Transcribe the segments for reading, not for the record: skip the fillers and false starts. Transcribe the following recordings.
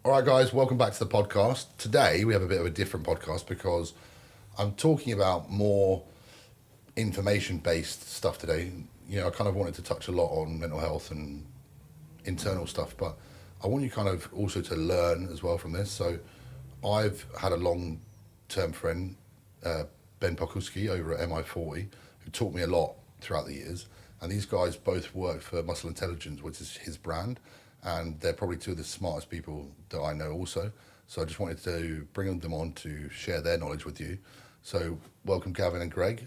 All right, guys, welcome back to the podcast. Today, we have a bit of a different podcast because I'm talking about more information-based stuff today. You know, I kind of wanted to touch a lot on mental health and internal stuff, but I want you kind of also to learn as well from this. So I've had a long-term friend, Ben Pokulski, over at MI40, who taught me a lot throughout the years. And these guys both work for Muscle Intelligence, which is his brand. And they're probably two of the smartest people that I know also. So I just wanted to bring them on to share their knowledge with you. So welcome Gavin and Greg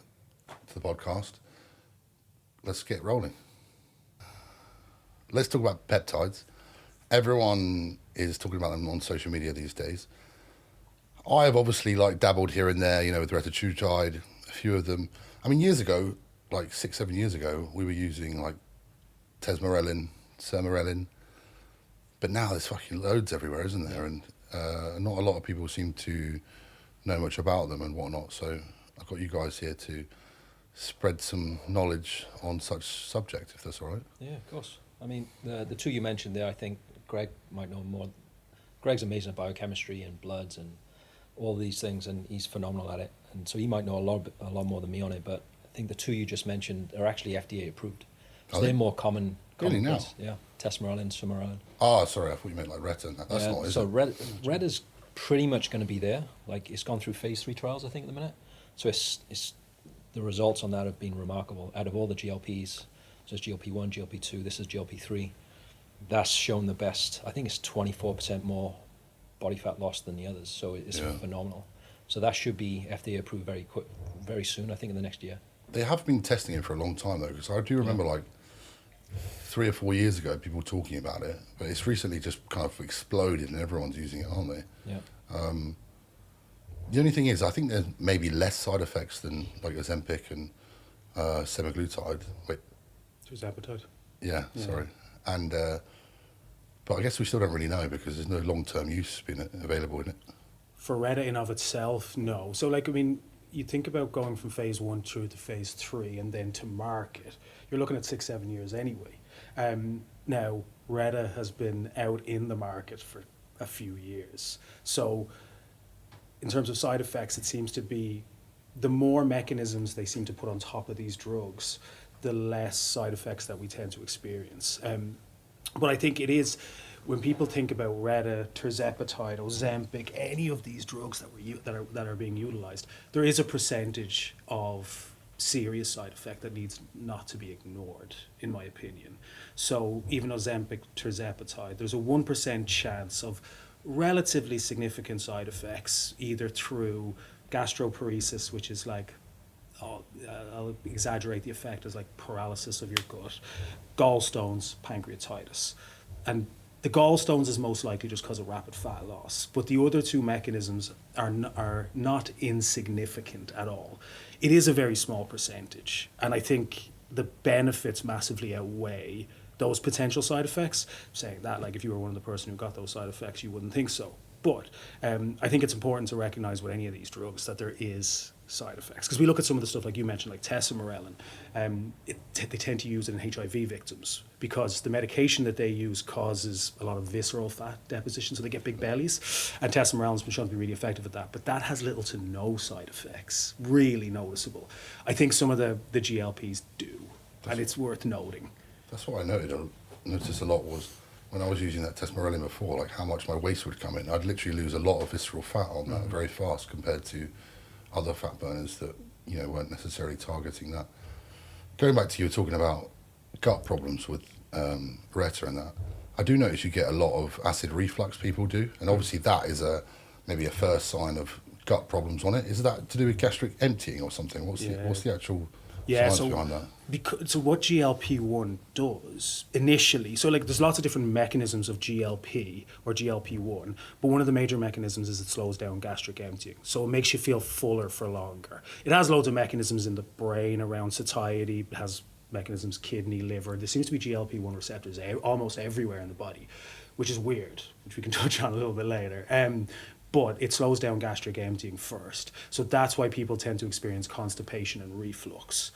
to the podcast. Let's get rolling. Let's talk about peptides. Everyone is talking about them on social media these days. I've obviously dabbled here and there, with retatrutide, a few of them. I mean, years ago, 6-7 years ago, we were using tesmorelin, sermorelin. But now there's fucking loads everywhere, isn't there? And not a lot of people seem to know much about them and whatnot. So I've got you guys here to spread some knowledge on such subject, if that's all right. Yeah, of course. I mean, the two you mentioned there, I think Greg might know more. Greg's amazing at biochemistry and bloods and all these things, and he's phenomenal at it. And so he might know a lot more than me on it. But I think the two you just mentioned are actually FDA approved. So they're more common. Really now? Yeah, tesmorelin, sermorelin. Oh, sorry, I thought you meant Retta. That's not, is so it? Red is pretty much going to be there. It's gone through phase 3 trials, I think, at the minute. So it's the results on that have been remarkable. Out of all the GLPs, so it's GLP-1, GLP-2, this is GLP-3. That's shown the best. I think it's 24% more body fat loss than the others. So it's phenomenal. So that should be FDA approved very soon, I think in the next year. They have been testing it for a long time, though, because I do remember 3 or 4 years ago, people talking about it, but it's recently just kind of exploded and everyone's using it, aren't they? Yeah. The only thing is, I think there's maybe less side effects than Ozempic and semaglutide. Wait. Tirzepatide. Yeah, sorry. And but I guess we still don't really know because there's no long-term use being available in it. For Retta in of itself, no. So you think about going from phase 1 through to phase 3 and then to market, you're looking at 6-7 years anyway. Now, Retta has been out in the market for a few years. So in terms of side effects, it seems to be the more mechanisms they seem to put on top of these drugs, the less side effects that we tend to experience. But I think it is, when people think about Retta, Tirzepatide, Ozempic, any of these drugs that are being utilized, there is a percentage of serious side effect that needs not to be ignored, in my opinion. So even Ozempic, Tirzepatide, there's a 1% chance of relatively significant side effects, either through gastroparesis, which is I'll exaggerate the effect as paralysis of your gut, gallstones, pancreatitis. And the gallstones is most likely just because of rapid fat loss, but the other two mechanisms are not insignificant at all. It is a very small percentage, and I think the benefits massively outweigh those potential side effects. Saying that, if you were one of the person who got those side effects, you wouldn't think so. But I think it's important to recognize with any of these drugs that there is side effects. Because we look at some of the stuff like you mentioned, like tesmorelin, they tend to use it in HIV victims because the medication that they use causes a lot of visceral fat deposition, so they get big bellies. And tesmorelin's been shown to be really effective at that. But that has little to no side effects, really noticeable. I think some of the GLPs do, and it's worth noting. That's what I noticed a lot was when I was using that tesmorelin before, how much my waist would come in. I'd literally lose a lot of visceral fat on that very fast compared to other fat burners that weren't necessarily targeting that. Going back to you were talking about gut problems with Retta and that, I do notice you get a lot of acid reflux people do, and obviously that is maybe a first sign of gut problems on it. Is that to do with gastric emptying or something? What's the actual science behind that? So what GLP-1 does initially, there's lots of different mechanisms of GLP or GLP-1, but one of the major mechanisms is it slows down gastric emptying. So it makes you feel fuller for longer. It has loads of mechanisms in the brain around satiety. It has mechanisms, kidney, liver. There seems to be GLP-1 receptors almost everywhere in the body, which is weird, which we can touch on a little bit later. But it slows down gastric emptying first. So that's why people tend to experience constipation and reflux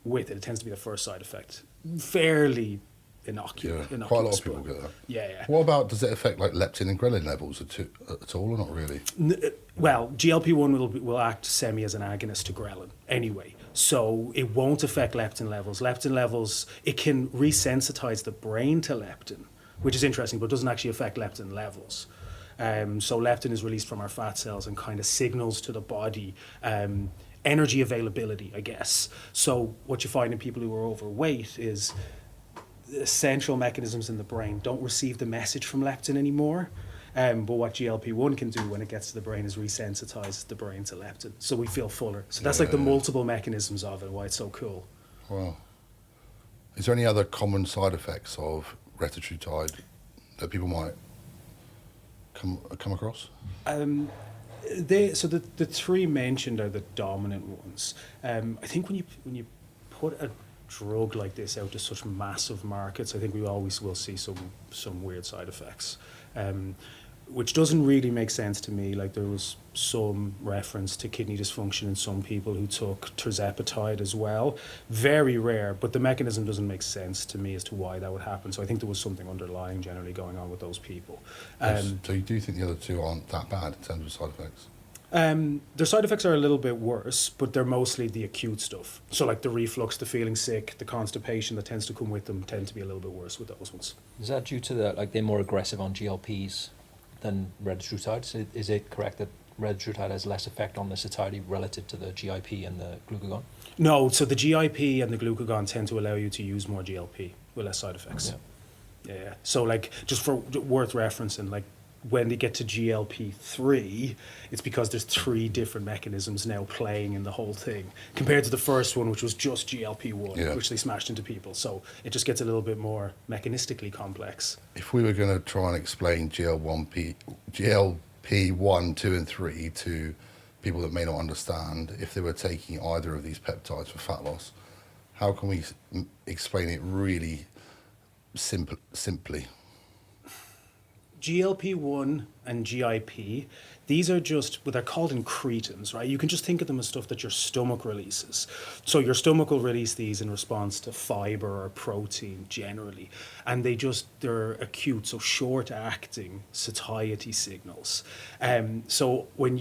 with it. It tends to be the first side effect. Fairly innocuous. Quite a lot of people get that. Yeah. What about, does it affect like leptin and ghrelin levels at all, or not really? Well, GLP-1 will act semi as an agonist to ghrelin anyway, so it won't affect leptin levels. Leptin levels, it can resensitize the brain to leptin, which is interesting, but doesn't actually affect leptin levels. So leptin is released from our fat cells and kind of signals to the body energy availability, I guess. So what you find in people who are overweight is the central mechanisms in the brain don't receive the message from leptin anymore. But what GLP-1 can do when it gets to the brain is resensitize the brain to leptin. So we feel fuller. So that's like the multiple mechanisms of it, why it's so cool. Wow. Is there any other common side effects of retatrutide that people might come across? So the three mentioned are the dominant ones. I think when you put a drug like this out to such massive markets, I think we always will see some weird side effects, which doesn't really make sense to me. Like there was some reference to kidney dysfunction in some people who took tirzepatide as well. Very rare, but the mechanism doesn't make sense to me as to why that would happen. So I think there was something underlying generally going on with those people. So you do think the other two aren't that bad in terms of side effects? Their side effects are a little bit worse, but they're mostly the acute stuff. So like the reflux, the feeling sick, the constipation that tends to come with them tend to be a little bit worse with those ones. Is that due to they're more aggressive on GLPs than retatrutide? So is it correct that retatrutide has less effect on the satiety relative to the GIP and the glucagon? No, so the GIP and the glucagon tend to allow you to use more GLP with less side effects. Yeah. So like just for worth referencing, like when they get to GLP-3, it's because there's 3 different mechanisms now playing in the whole thing, compared to the first one, which was just GLP-1, which they smashed into people. So it just gets a little bit more mechanistically complex. If we were going to try and explain GLP-1, 2 and 3 to people that may not understand, if they were taking either of these peptides for fat loss, how can we explain it really simply? GLP-1 and GIP, these are just, well, they're called incretins, right? You can just think of them as stuff that your stomach releases. So your stomach will release these in response to fiber or protein generally. And they're acute, so short-acting satiety signals. So when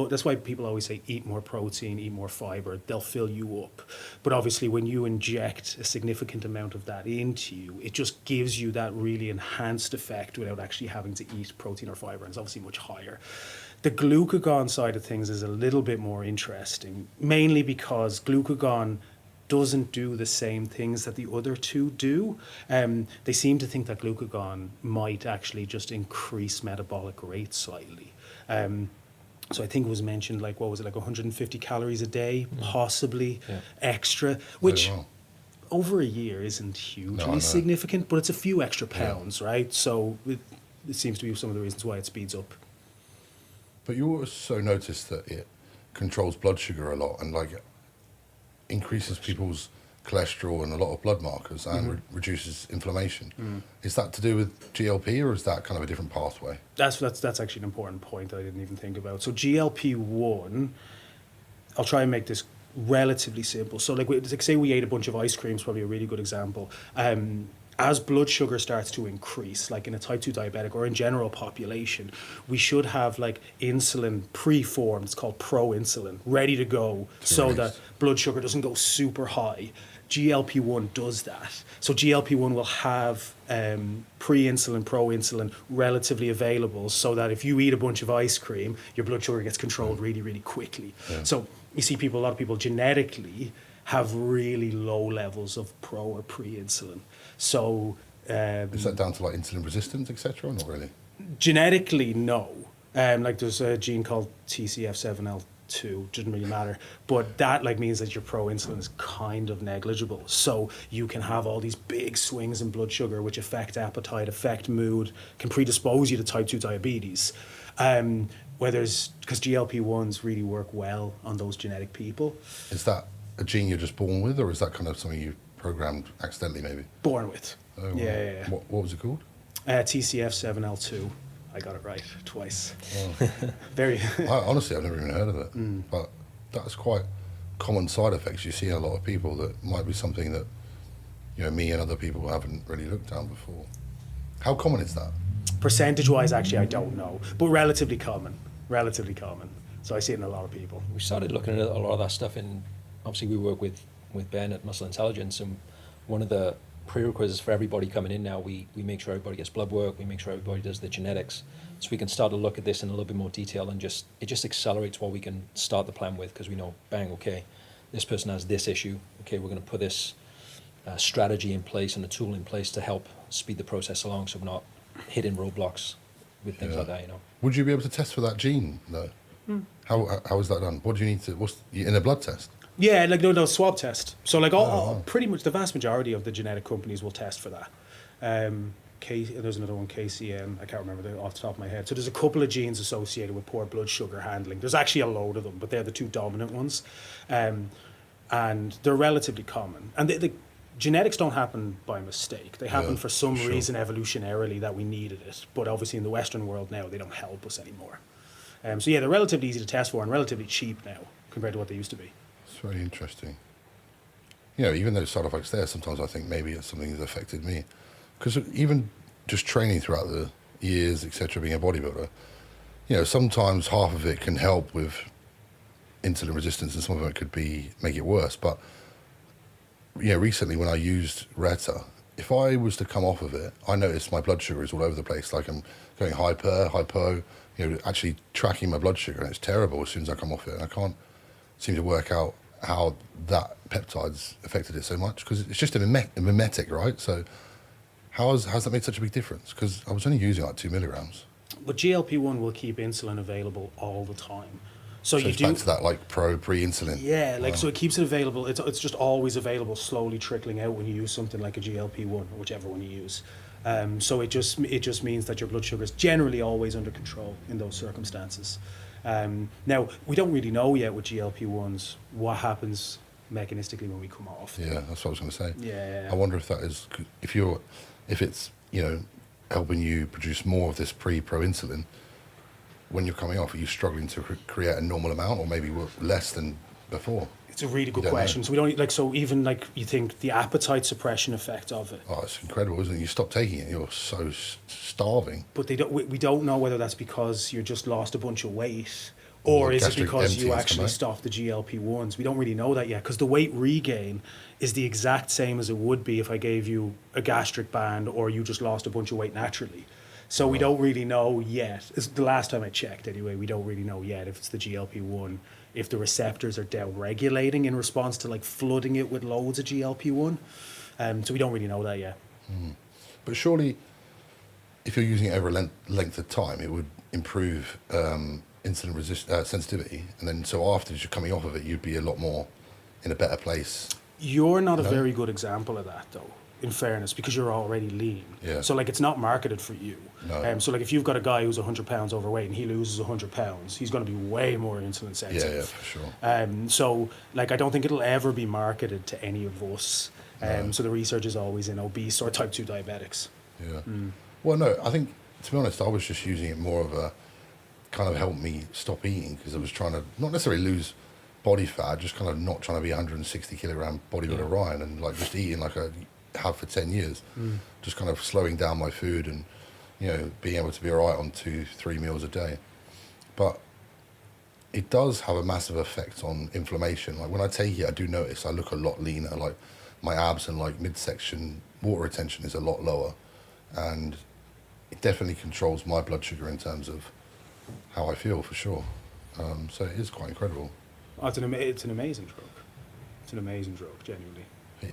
that's why people always say eat more protein, eat more fiber, they'll fill you up. But obviously when you inject a significant amount of that into you, it just gives you that really enhanced effect without actually having to eat protein or fiber, and it's obviously much higher. The glucagon side of things is a little bit more interesting, mainly because glucagon doesn't do the same things that the other two do. They seem to think that glucagon might actually just increase metabolic rate slightly. So I think it was mentioned, like, what was it, like 150 calories a day, possibly extra, which over a year isn't hugely significant, but it's a few extra pounds, right? So it seems to be some of the reasons why it speeds up. But you also notice that it controls blood sugar a lot and like increases people's cholesterol and a lot of blood markers and reduces inflammation. Is that to do with GLP, or is that kind of a different pathway? That's actually an important point that I didn't even think about. So GLP-1, I'll try and make this relatively simple. So like say we ate a bunch of ice creams, probably a really good example. As blood sugar starts to increase, like in a type 2 diabetic or in general population, we should have like insulin pre-formed, it's called proinsulin, ready to go so that blood sugar doesn't go super high. GLP-1 does that. So GLP-1 will have pre-insulin, proinsulin relatively available so that if you eat a bunch of ice cream, your blood sugar gets controlled really, really quickly. So you see a lot of people genetically have really low levels of pro or pre-insulin. So is that down to like insulin resistance, etc., or not really? Genetically, no. Like there's a gene called TCF7L2, doesn't really matter, but that like means that your pro-insulin is kind of negligible. So you can have all these big swings in blood sugar, which affect appetite, affect mood, can predispose you to type 2 diabetes. Because GLP-1s really work well on those genetic people. Is that a gene you're just born with, or is that kind of something you programmed accidentally, maybe? Born with. Oh, wow. Yeah. What was it called? TCF7L2. I got it right twice. Oh. Very. Honestly, I've never even heard of it. But that's quite common side effects you see in a lot of people. That might be something that me and other people haven't really looked down before. How common is that? Percentage-wise, actually, I don't know, but relatively common. Relatively common. So I see it in a lot of people. We started looking at a lot of that stuff in, obviously we work with Ben at Muscle Intelligence, and one of the prerequisites for everybody coming in now, we make sure everybody gets blood work, we make sure everybody does the genetics, so we can start to look at this in a little bit more detail, and it just accelerates what we can start the plan with, because we know, bang, okay, this person has this issue, okay, we're going to put this strategy in place and a tool in place to help speed the process along, so we're not hitting roadblocks with things like that, Would you be able to test for that gene, though? How is that done? What do you need to, in a blood test? Yeah, like no swab test. So like pretty much the vast majority of the genetic companies will test for that. There's another one, KCM, I can't remember off the top of my head. So there's a couple of genes associated with poor blood sugar handling. There's actually a load of them, but they're the two dominant ones. And they're relatively common. And the genetics don't happen by mistake. They happen for some reason evolutionarily that we needed it. But obviously in the Western world now, they don't help us anymore. So yeah, they're relatively easy to test for and relatively cheap now compared to what they used to be. It's very interesting. Even those side effects there, sometimes I think maybe it's something that's affected me. Because even just training throughout the years, etc., being a bodybuilder, sometimes half of it can help with insulin resistance and some of it could make it worse. But, recently when I used Reta, if I was to come off of it, I noticed my blood sugar is all over the place. Like I'm going hypo, actually tracking my blood sugar, and it's terrible as soon as I come off it. And I can't seem to work out how that peptides affected it so much, because it's just a mimetic, right? So how's that made such a big difference? Because I was only using like 2 milligrams. But GLP-1 will keep insulin available all the time. So you it's do back to that like pre-insulin. Yeah, so it keeps it available. It's just always available, slowly trickling out when you use something like a GLP-1 or whichever one you use. So it just means that your blood sugar is generally always under control in those circumstances. Now we don't really know yet with GLP-1s what happens mechanistically when we come off. Yeah, that's what I was going to say. Yeah. I wonder if that is if it's helping you produce more of this pro insulin. When you're coming off, are you struggling to create a normal amount, or maybe less than before? It's a really good question. So we don't even you think the appetite suppression effect of it. Oh, it's incredible, isn't it? You stop taking it, you're so starving. But we don't know whether that's because you just lost a bunch of weight, or is it because you actually stopped the GLP-1s? We don't really know that yet, because the weight regain is the exact same as it would be if I gave you a gastric band or you just lost a bunch of weight naturally. So we don't really know yet. It's the last time I checked anyway, we don't really know yet if it's the GLP-1, if the receptors are down-regulating in response to flooding it with loads of GLP-1. So we don't really know that yet. But surely, if you're using it over a length of time, it would improve insulin sensitivity. And then so after you're coming off of it, you'd be a lot more in a better place. You're not a very good example of that, though, in fairness, because you're already lean. Yeah. So it's not marketed for you. No. So if you've got a guy who's 100 pounds overweight and he loses 100 pounds, he's going to be way more insulin sensitive. Yeah, for sure. So I don't think it'll ever be marketed to any of us. So the research is always in obese or type 2 diabetics. Yeah. Well, no, I think, to be honest, I was just using it more of a kind of help me stop eating, because I was trying to not necessarily lose body fat, just kind of not trying to be 160 kilogram bodybuilder Ryan, and just eating like I have for 10 years, just kind of slowing down my food and being able to be all right on 2-3 meals a day. But it does have a massive effect on inflammation. Like when I take it, I do notice I look a lot leaner. Like my abs and midsection water retention is a lot lower, and it definitely controls my blood sugar in terms of how I feel, for sure. So it is quite incredible. Oh, it's an amazing drug. It's an amazing drug, genuinely.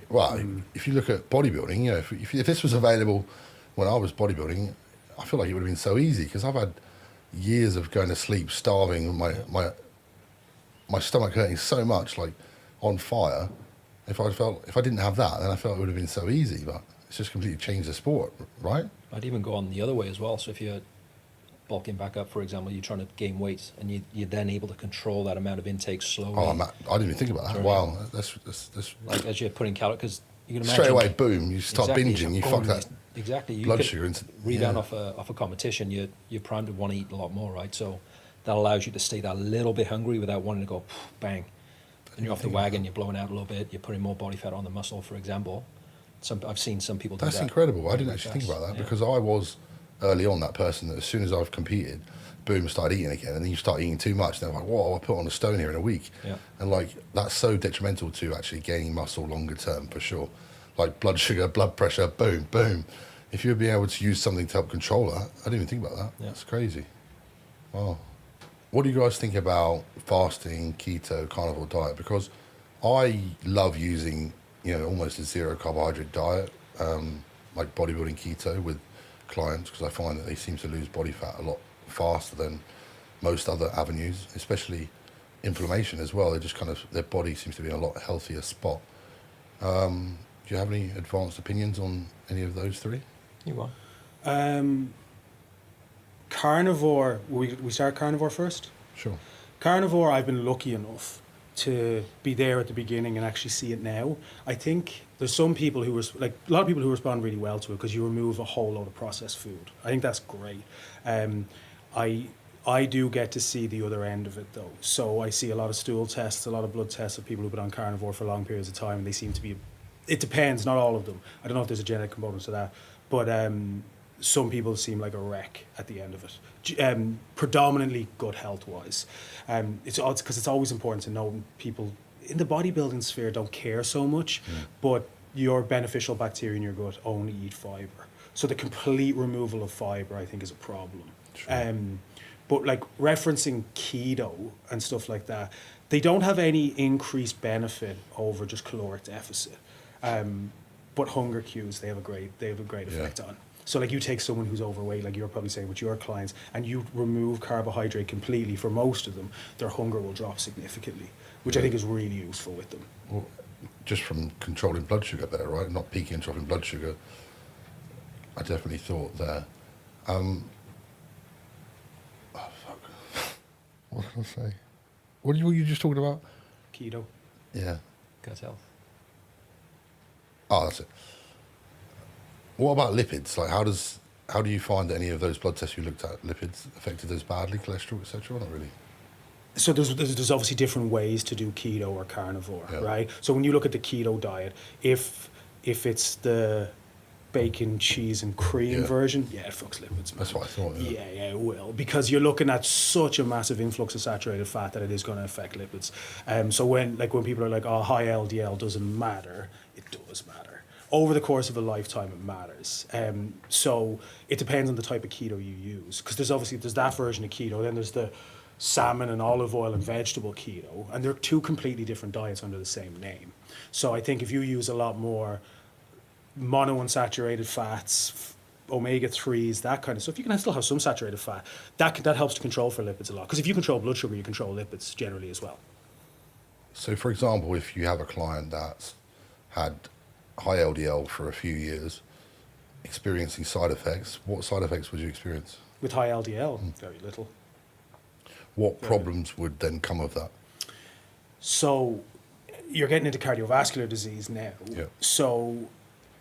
Well, if you look at bodybuilding, if this was available when I was bodybuilding, I feel like it would have been so easy, because I've had years of going to sleep starving, my stomach hurting so much, on fire. If I didn't have that, then I felt it would have been so easy. But it's just completely changed the sport, right? I'd even go on the other way as well. So if you're bulking back up, for example, you're trying to gain weight, and you're then able to control that amount of intake slowly. Oh, I didn't even think about that. Sorry. Wow, that's as you're putting calories, because you can imagine straight away, boom, you start binging, you fuck that you blood sugar. Rebound off a competition, you're primed to want to eat a lot more, right? So that allows you to stay that little bit hungry without wanting to go bang. And you're off the wagon, you're blowing out a little bit, you're putting more body fat on the muscle, for example. I've seen some people do That's that. incredible. I really, didn't really actually think fast. about that Yeah. because I was early on that person that as soon as I've competed, boom, started eating again, and then you start eating too much. And they're like, whoa, I put on a stone here in a week. Yeah. And like that's so detrimental to actually gaining muscle longer term for sure. Like blood sugar, blood pressure, boom, boom. If you'd be able to use something to help control that, I didn't even think about that. Yeah. That's crazy. Wow. What do you guys think about fasting, keto, carnivore diet? Because I love using, almost a zero carbohydrate diet, like bodybuilding keto with clients because I find that they seem to lose body fat a lot faster than most other avenues, especially inflammation as well. They just their body seems to be in a lot healthier spot. Do you have any advanced opinions on any of those three? You are. Carnivore, we start carnivore first? Sure. Carnivore, I've been lucky enough to be there at the beginning and actually see it now. I think there's some people who a lot of people who respond really well to it because you remove a whole load of processed food. I think that's great. I do get to see the other end of it though. So I see a lot of stool tests, a lot of blood tests of people who've been on carnivore for long periods of time, and they seem to be. It depends, not all of them. I don't know if there's a genetic component to that, but some people seem like a wreck at the end of it. Predominantly good health-wise. It's because it's always important to know people in the bodybuilding sphere don't care so much, but your beneficial bacteria in your gut only eat fiber. So the complete removal of fiber, I think, is a problem. But like referencing keto and stuff like that, they don't have any increased benefit over just caloric deficit. But hunger cues, they have a great effect on. So like you take someone who's overweight, like you're probably saying with your clients, and you remove carbohydrate completely for most of them, their hunger will drop significantly, which I think is really useful with them. Well, just from controlling blood sugar better, right? Not peaking and dropping blood sugar. I definitely thought there. Oh, fuck. What did I say? What were you just talking about? Keto. Yeah. Gut health. Oh, that's it. What about lipids? Like, how do you find that any of those blood tests you looked at, lipids affected those badly, cholesterol, etc.? Not really. So there's obviously different ways to do keto or carnivore, right? So when you look at the keto diet, if it's the bacon, cheese, and cream version, it fucks lipids, man. That's what I thought. Yeah, it will, because you're looking at such a massive influx of saturated fat that it is going to affect lipids. So when people are like, oh, high LDL doesn't matter, it does matter. Over the course of a lifetime, it matters. So it depends on the type of keto you use, because there's that version of keto, then there's the salmon and olive oil and vegetable keto, and they're two completely different diets under the same name. So I think if you use a lot more monounsaturated fats, omega-3s, that kind of stuff, you can still have some saturated fat. That helps to control for lipids a lot, because if you control blood sugar, you control lipids generally as well. So, for example, if you have a client that's had high LDL for a few years, experiencing side effects, what side effects would you experience? With high LDL, very little. What problems would then come of that? So you're getting into cardiovascular disease now. Yeah. So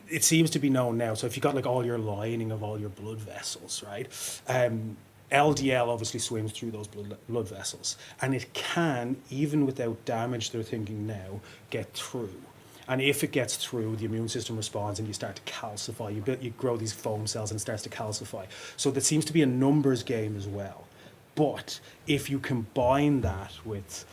it seems to be known now. So if you got like all your lining of all your blood vessels, right? LDL obviously swims through those blood vessels, and it can, even without damage, they're thinking now, get through. And if it gets through, the immune system responds and you start to calcify. You grow these foam cells and it starts to calcify. So that seems to be a numbers game as well. But if you combine that with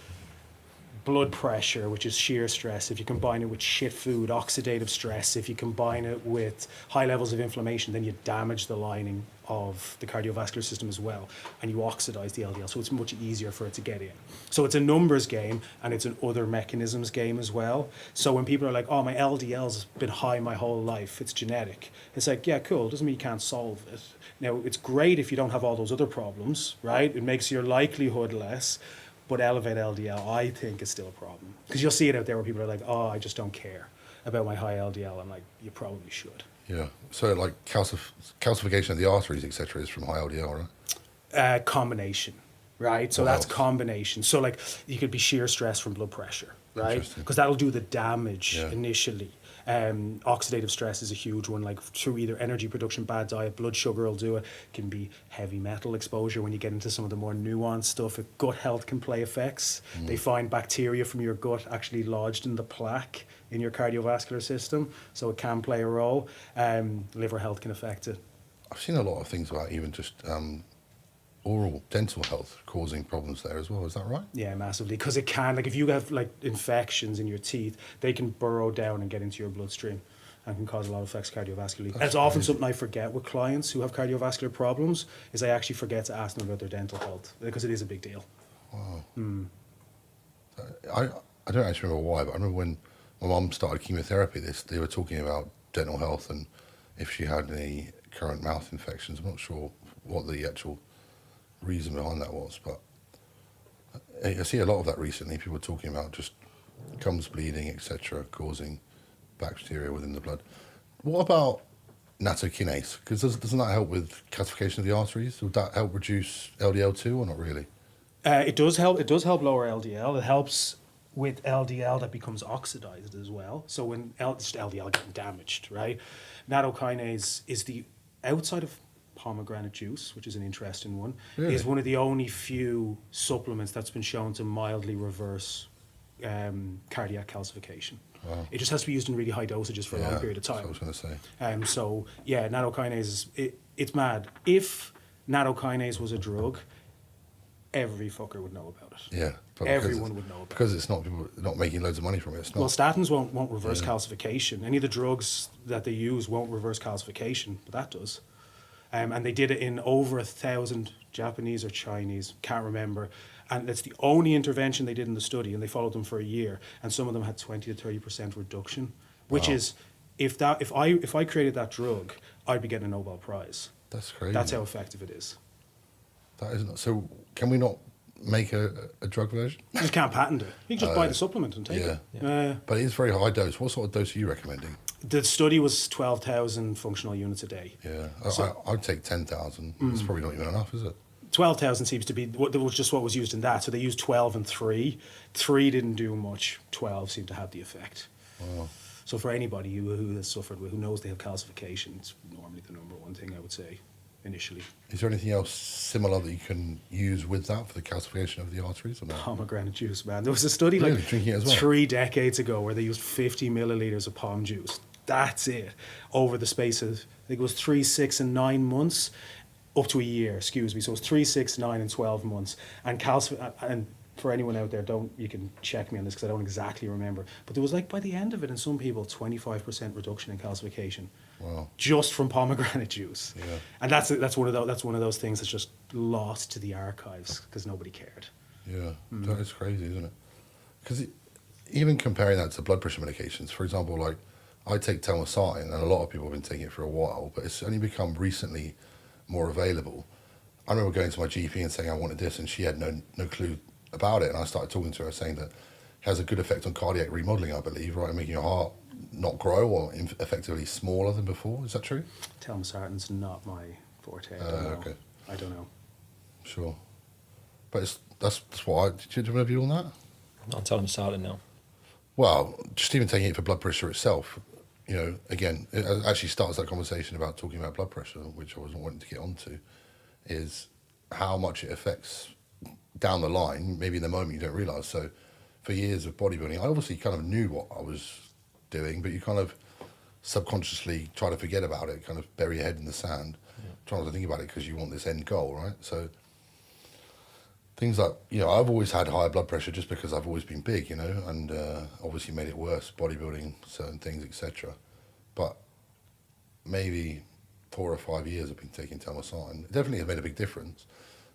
blood pressure, which is shear stress, if you combine it with shit food, oxidative stress, if you combine it with high levels of inflammation, then you damage the lining of the cardiovascular system as well, and you oxidize the LDL, so it's much easier for it to get in. So it's a numbers game, and it's an other mechanisms game as well. So when people are like, oh, my LDL's been high my whole life, it's genetic. It's like, yeah, cool, doesn't mean you can't solve it. Now, it's great if you don't have all those other problems, right? It makes your likelihood less, but elevated LDL, I think, is still a problem. Because you'll see it out there where people are like, oh, I just don't care about my high LDL. I'm like, you probably should. Yeah. So like calcification of the arteries, etc., is from high LDL, right? Combination, right? So that's combination. So like you could be shear stress from blood pressure, right? Because that'll do the damage initially. Oxidative stress is a huge one, like through either energy production, bad diet, blood sugar will do it. Can be heavy metal exposure when you get into some of the more nuanced stuff. Gut health can play effects. They find bacteria from your gut actually lodged in the plaque in your cardiovascular system, so it can play a role. Liver health can affect it. I've seen a lot of things about even just oral dental health causing problems there as well. Is that right? Yeah, massively. Because it can, like if you have like infections in your teeth, they can burrow down and get into your bloodstream and can cause a lot of effects cardiovascularly. And it's often something I forget with clients who have cardiovascular problems, is I actually forget to ask them about their dental health, because it is a big deal. Wow. I don't actually remember why, but I remember when my mum started chemotherapy, they were talking about dental health and if she had any current mouth infections. I'm not sure what the actual reason behind that was, but I see a lot of that recently. People are talking about just gums bleeding, etc., causing bacteria within the blood. What about nattokinase? Because doesn't that help with calcification of the arteries? Would that help reduce LDL too, or not really? It does help. It does help lower LDL. It helps with LDL that becomes oxidized as well. So when just LDL getting damaged, right? Nattokinase is the outside of pomegranate juice, which is an interesting one. Really? Is one of the only few supplements that's been shown to mildly reverse cardiac calcification. Wow. It just has to be used in really high dosages for a long period of time. That's what I was going to say. So yeah, nattokinase it's mad. If nattokinase was a drug, every fucker would know about it. Yeah, but Everyone would know about it. because it's not people not making loads of money from it. It's not. Well, statins won't reverse calcification. Any of the drugs that they use won't reverse calcification, but that does. And they did it in over 1,000 Japanese or Chinese, can't remember. And it's the only intervention they did in the study, and they followed them for a year. And some of them had 20 to 30% reduction, which is, if I created that drug, I'd be getting a Nobel Prize. That's crazy. That's how effective it is. That isn't. So can we not make a drug version? You just can't patent it. You can just buy the supplement and take it. But it is very high dose. What sort of dose are you recommending? The study was 12,000 functional units a day. Yeah, So- I'd take 10,000. It's probably not even enough, is it? 12,000 seems to be what was just what was used in that. So they used 12 and 3. 3 didn't do much. 12 seemed to have the effect. Wow. So for anybody who has suffered with, who knows they have calcification, it's normally the number one thing I would say initially. Is there anything else similar that you can use with that for the calcification of the arteries? Or not? Pomegranate juice, man. There was a study Really? like Drinking it as well? 3 decades ago where they used 50 milliliters of palm juice. That's it. Over the space of, I think it was 3, 6, and 9 months, up to a year, excuse me. So it was 3, 6, 9, and 12 months. And and for anyone out there, you can check me on this because I don't exactly remember. But there was like, by the end of it, in some people, 25% reduction in calcification. Wow. Just from pomegranate juice. Yeah. And that's one of those things that's just lost to the archives because nobody cared. Yeah, that is crazy, isn't it? Because even comparing that to blood pressure medications, for example, like I take telmisartan, and a lot of people have been taking it for a while, but it's only become recently more available. I remember going to my GP and saying I wanted this, and she had no clue about it, and I started talking to her saying that it has a good effect on cardiac remodeling, I believe, right, making your heart not grow or effectively smaller than before. Is that true? Telmisartan's not my forte. I don't know. Okay. I don't know. Sure. But that's why. Do you have a view on that? I'll tell him starting now. Well, just even taking it for blood pressure itself, again, it actually starts that conversation about talking about blood pressure, which I wasn't wanting to get onto, is how much it affects down the line, maybe in the moment you don't realise. So for years of bodybuilding, I obviously kind of knew what I was doing, but you kind of subconsciously try to forget about it, kind of bury your head in the sand, trying not to think about it because you want this end goal, right? So things like, I've always had high blood pressure just because I've always been big, and obviously made it worse, bodybuilding, certain things, etc. But maybe 4 or 5 years I've been taking telmisartan. It definitely has made a big difference.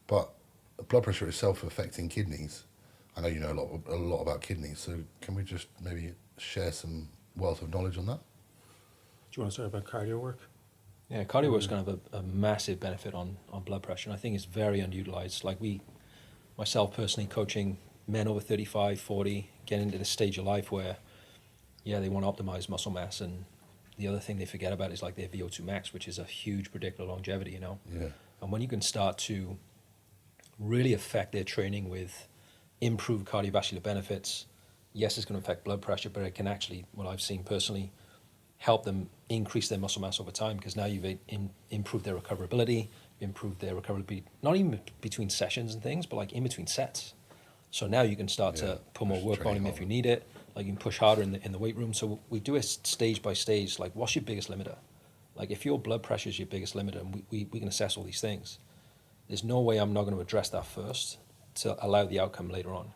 But blood pressure itself affecting kidneys, I know you know a lot about kidneys, so can we just maybe share some wealth of knowledge on that? Do you want to start about cardio work? Yeah, cardio work's going to have a massive benefit on blood pressure, and I think it's very underutilized. Like myself personally, coaching men over 35, 40, getting into this stage of life where, they want to optimize muscle mass, and the other thing they forget about is like their VO2 max, which is a huge predictor of longevity, Yeah. And when you can start to really affect their training with improved cardiovascular benefits, yes, it's going to affect blood pressure, but it can actually, what I've seen personally, help them increase their muscle mass over time, because now you've improved their recoverability, improved their recoverability, not even between sessions and things, but like in between sets. So now you can start Yeah, to put more push work on training them if harder. you need it. Like you can push harder in the weight room. So we do it stage by stage. Like, what's your biggest limiter? Like, if your blood pressure is your biggest limiter, and we can assess all these things, there's no way I'm not going to address that first to allow the outcome later on.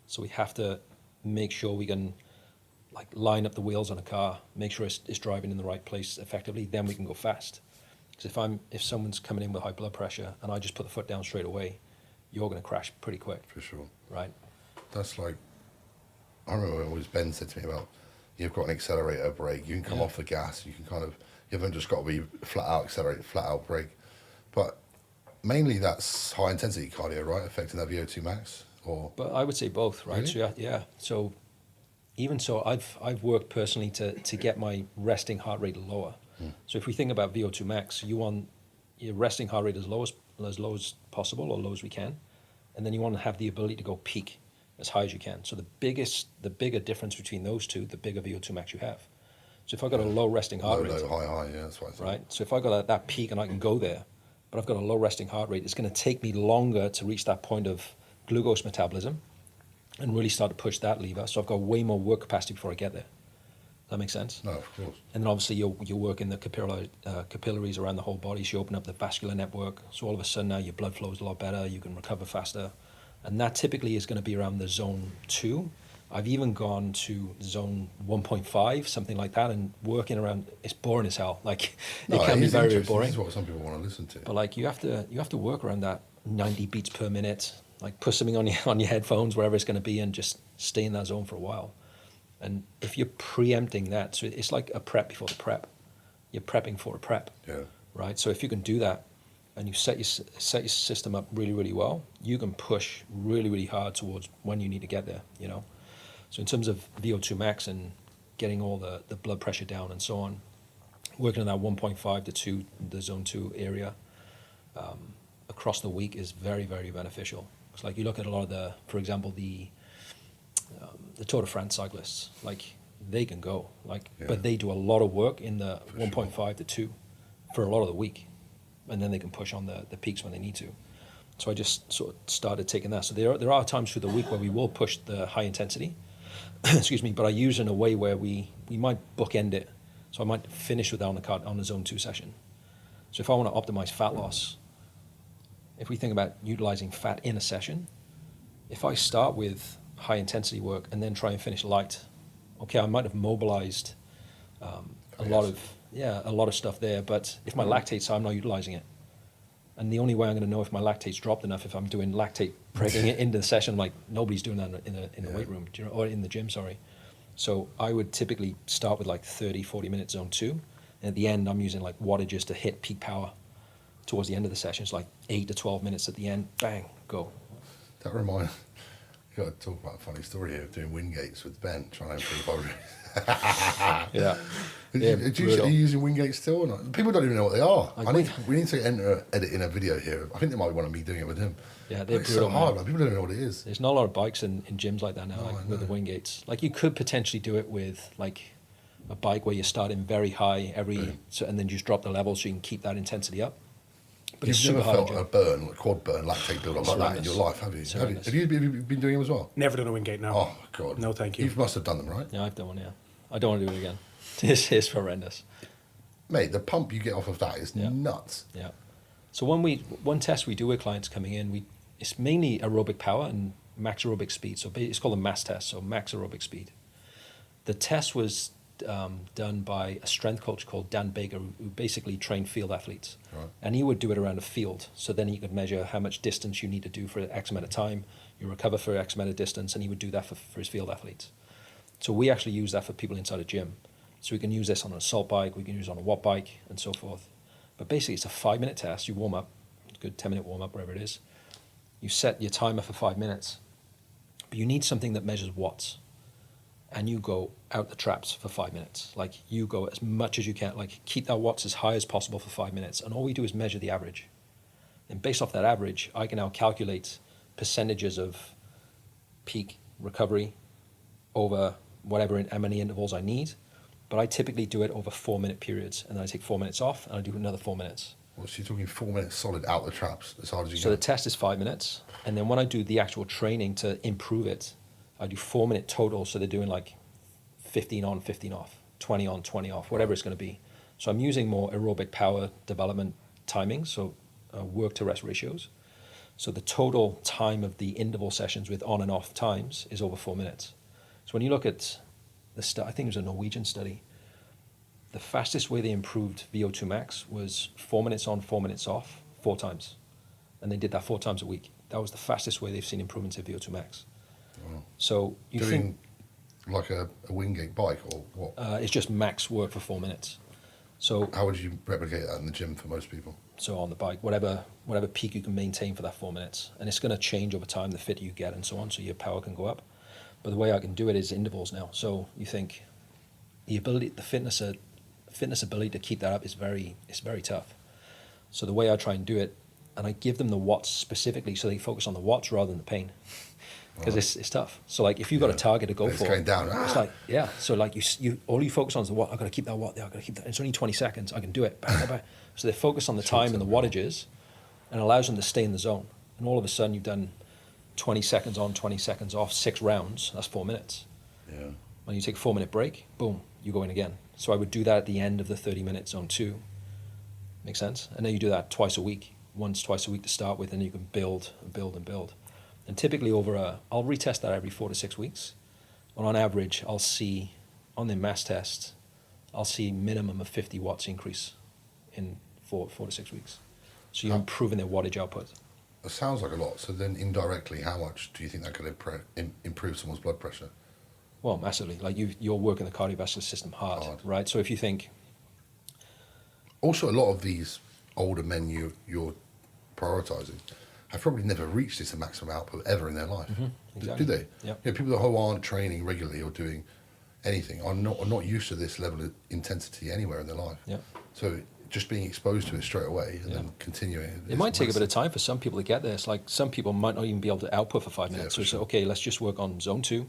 So we have to make sure we can like line up the wheels on a car, make sure it's driving in the right place effectively. Then we can go fast. Because if someone's coming in with high blood pressure and I just put the foot down straight away, you're going to crash pretty quick, For sure. right? That's like, I remember always Ben said to me about, you've got an accelerator, brake, you can come Yeah. off the gas, you can kind of, you haven't just got to be flat out accelerate, flat out brake. But mainly that's high intensity cardio, right? Affecting that VO2 max, or But I would say both, right? Really? So yeah. So even so, I've worked personally to get my resting heart rate lower. So if we think about VO2 max, you want your resting heart rate as low as possible, or low as we can, and then you want to have the ability to go peak as high as you can. So the bigger difference between those two, the bigger VO2 max you have. So if I've got a low resting heart low, rate, low, high, high, yeah, that's what I thought. right? So if I got that peak and I can go there, but I've got a low resting heart rate, it's going to take me longer to reach that point of glucose metabolism and really start to push that lever. So I've got way more work capacity before I get there. Does that make sense? No, of course. And then obviously you're working the capillaries around the whole body, so you open up the vascular network. So all of a sudden now your blood flow is a lot better, you can recover faster. And that typically is going to be around the zone 2. I've even gone to zone 1.5, something like that, and working around, it's boring as hell. Like, No, it can be is very, very interesting. boring. This is what some people want to listen to. But like you have to work around that 90 beats per minute. Like put something on your headphones, wherever it's going to be, and just stay in that zone for a while. And if you're preempting that, so it's like a prep before the prep. You're prepping for a prep, Yeah. right? So if you can do that, and you set your system up really, really well, you can push really, really hard towards when you need to get there. You know. So in terms of VO2 max and getting all the blood pressure down and so on, working on that 1.5 to 2, the zone 2 area, across the week is very, very beneficial. It's like you look at a lot of for example, the Tour de France cyclists, like they can go, like, Yeah. but they do a lot of work in the For 1.5 to 2 for a lot of the week, and then they can push on the peaks when they need to. So I just sort of started taking that. So there are times through the week where we will push the high intensity, excuse me, but I use it in a way where we might bookend it. So I might finish with that on the zone 2 session. So if I want to optimize fat loss, if we think about utilizing fat in a session, if I start with high intensity work and then try and finish light, okay, I might have mobilized a lot of stuff there, but if my lactate's high, I'm not utilizing it. And the only way I'm going to know if my lactate's dropped enough if I'm doing lactate breaking it into the session, like nobody's doing that in the weight room, or in the gym, sorry. So I would typically start with like 30, 40 minutes zone 2, and at the end I'm using like wattages to hit peak power towards the end of the session. It's like 8 to 12 minutes at the end, bang, go. That reminds, you got to talk about a funny story here of doing Wingates with Ben, trying to improve body. Yeah. Are you using Wingates still or not? People don't even know what they are. We need to edit in a video here. I think they might want me doing it with him. Yeah, they're It's brutal, so hard, man. man. People don't even know what it is. There's not a lot of bikes in gyms like that now, No, like I with the know. wing gates. Like you could potentially do it with like a bike where you're starting very high and then just drop the level so you can keep that intensity up. But it's You've super never hard. felt a burn, a quad burn, lactate build up like that in your life, have you? It's Have you, horrendous. have you been doing them as well? Never done a Wingate now. Oh, God. No, thank you. You must have done them, right? Yeah, I've done one. Yeah, I don't want to do it again. This is horrendous. Mate, the pump you get off of that is Yeah. nuts. Yeah. So one test we do with clients coming in, it's mainly aerobic power and max aerobic speed. So it's called a MAS test, so max aerobic speed. The test was done by a strength coach called Dan Baker, who basically trained field athletes. Right. And he would do it around a field. So then he could measure how much distance you need to do for X amount of time, you recover for X amount of distance, and he would do that for his field athletes. So we actually use that for people inside a gym. So we can use this on an assault bike, we can use it on a watt bike, and so forth. But basically it's a 5-minute test. You warm up, a good 10-minute warm up, wherever it is. You set your timer for 5 minutes. But you need something that measures watts. And you go out the traps for 5 minutes. Like you go as much as you can, like keep that watts as high as possible for 5 minutes. And all we do is measure the average. And based off that average, I can now calculate percentages of peak recovery over whatever how many intervals I need. but I typically do it over 4-minute periods, and then I take 4 minutes off, and I do another 4 minutes. Well, so you're talking 4 minutes solid out the traps as hard as you So can. the test is 5 minutes, and then when I do the actual training to improve it, I do 4-minute total. So they're doing like 15 on, 15 off, 20 on, 20 off, whatever it's going to be. So I'm using more aerobic power development timings, so work to rest ratios. So the total time of the interval sessions with on and off times is over 4 minutes. So when you look at I think it was a Norwegian study, the fastest way they improved VO2 max was 4 minutes on, 4 minutes off, 4 times. And they did that 4 times a week. That was the fastest way they've seen improvements in VO2 max. Wow. So you Doing think like a Wingate bike or what? it's just max work for 4 minutes. So How would you replicate that in the gym for most people? so on the bike, whatever peak you can maintain for that 4 minutes. And it's going to change over time, the fitter you get and so on, so your power can go up. But the way I can do it is intervals now. So you think the fitness ability to keep that up is very tough. So the way I try and do it, and I give them the watts specifically so they focus on the watts rather than the pain. Because it's tough. So like if you've got a target to go It's for, going down. it's like, yeah. So like you all you focus on is the watt. I've got to keep that watt there. I've got to keep that. It's only 20 seconds. I can do it. Bang, bang, bang. So they focus on the time and the wattages, and it allows them to stay in the zone. And all of a sudden you've done 20 seconds on, 20 seconds off, 6 rounds. That's 4 minutes. Yeah. When you take a 4-minute break, boom, you go in again. So I would do that at the end of the 30-minute zone 2. Make sense? And then you do that twice a week, twice a week to start with, and you can build and build and build. And typically I'll retest that every 4 to 6 weeks. And on average, I'll see, on the mass test, I'll see minimum of 50 watts increase in 4 to 6 weeks. So you're improving their wattage output. It sounds like a lot. So then indirectly, how much do you think that could improve someone's blood pressure? Well, massively. Like you're working the cardiovascular system hard, right? So if you think... Also, a lot of these older men you're prioritising have probably never reached this maximum output ever in their life. Exactly. Do they? Yep. Yeah, people who aren't training regularly or doing anything are not used to this level of intensity anywhere in their life. Yeah. So just being exposed to it straight away and then continuing. It might take a bit of time for some people to get there. It's like some people might not even be able to output for 5 minutes. Yeah, So okay, let's just work on zone 2,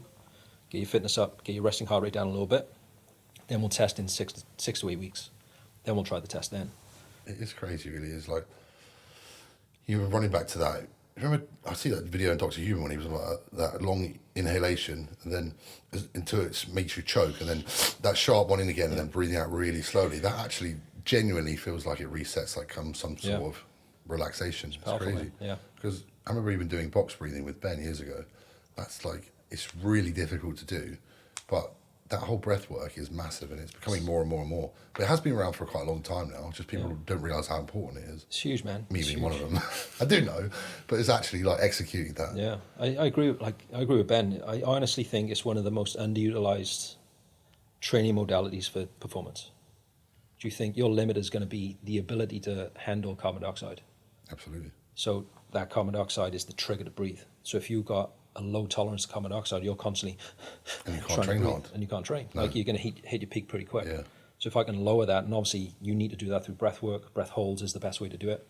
get your fitness up, get your resting heart rate down a little bit. Then we'll test in 6 to 8 weeks. Then we'll try the test then. It's crazy, really. It's like, you were running back to that. Remember, I see that video in Dr. Human when he was like that long inhalation, and then until it makes you choke, and then that sharp one in again, and then breathing out really slowly. That actually genuinely feels like it resets, like some sort of relaxation. It's powerful, crazy. yeah. Because I remember even doing box breathing with Ben years ago. That's like, it's really difficult to do, but that whole breath work is massive, and it's becoming more and more and more. But it has been around for quite a long time now. Just people don't realise how important it is. It's huge, man. Me It's being huge. one of them. I do know, but it's actually like executing that. Yeah, I agree. I agree with Ben. I honestly think it's one of the most underutilized training modalities for performance. Do you think your limit is going to be the ability to handle carbon dioxide? Absolutely. So that carbon dioxide is the trigger to breathe. So if you've got a low tolerance to carbon dioxide, you're constantly And you can't trying to train breathe, hard. and you can't train. No. Like you're going to hit your peak pretty quick. Yeah. So if I can lower that, and obviously you need to do that through breath work. Breath holds is the best way to do it.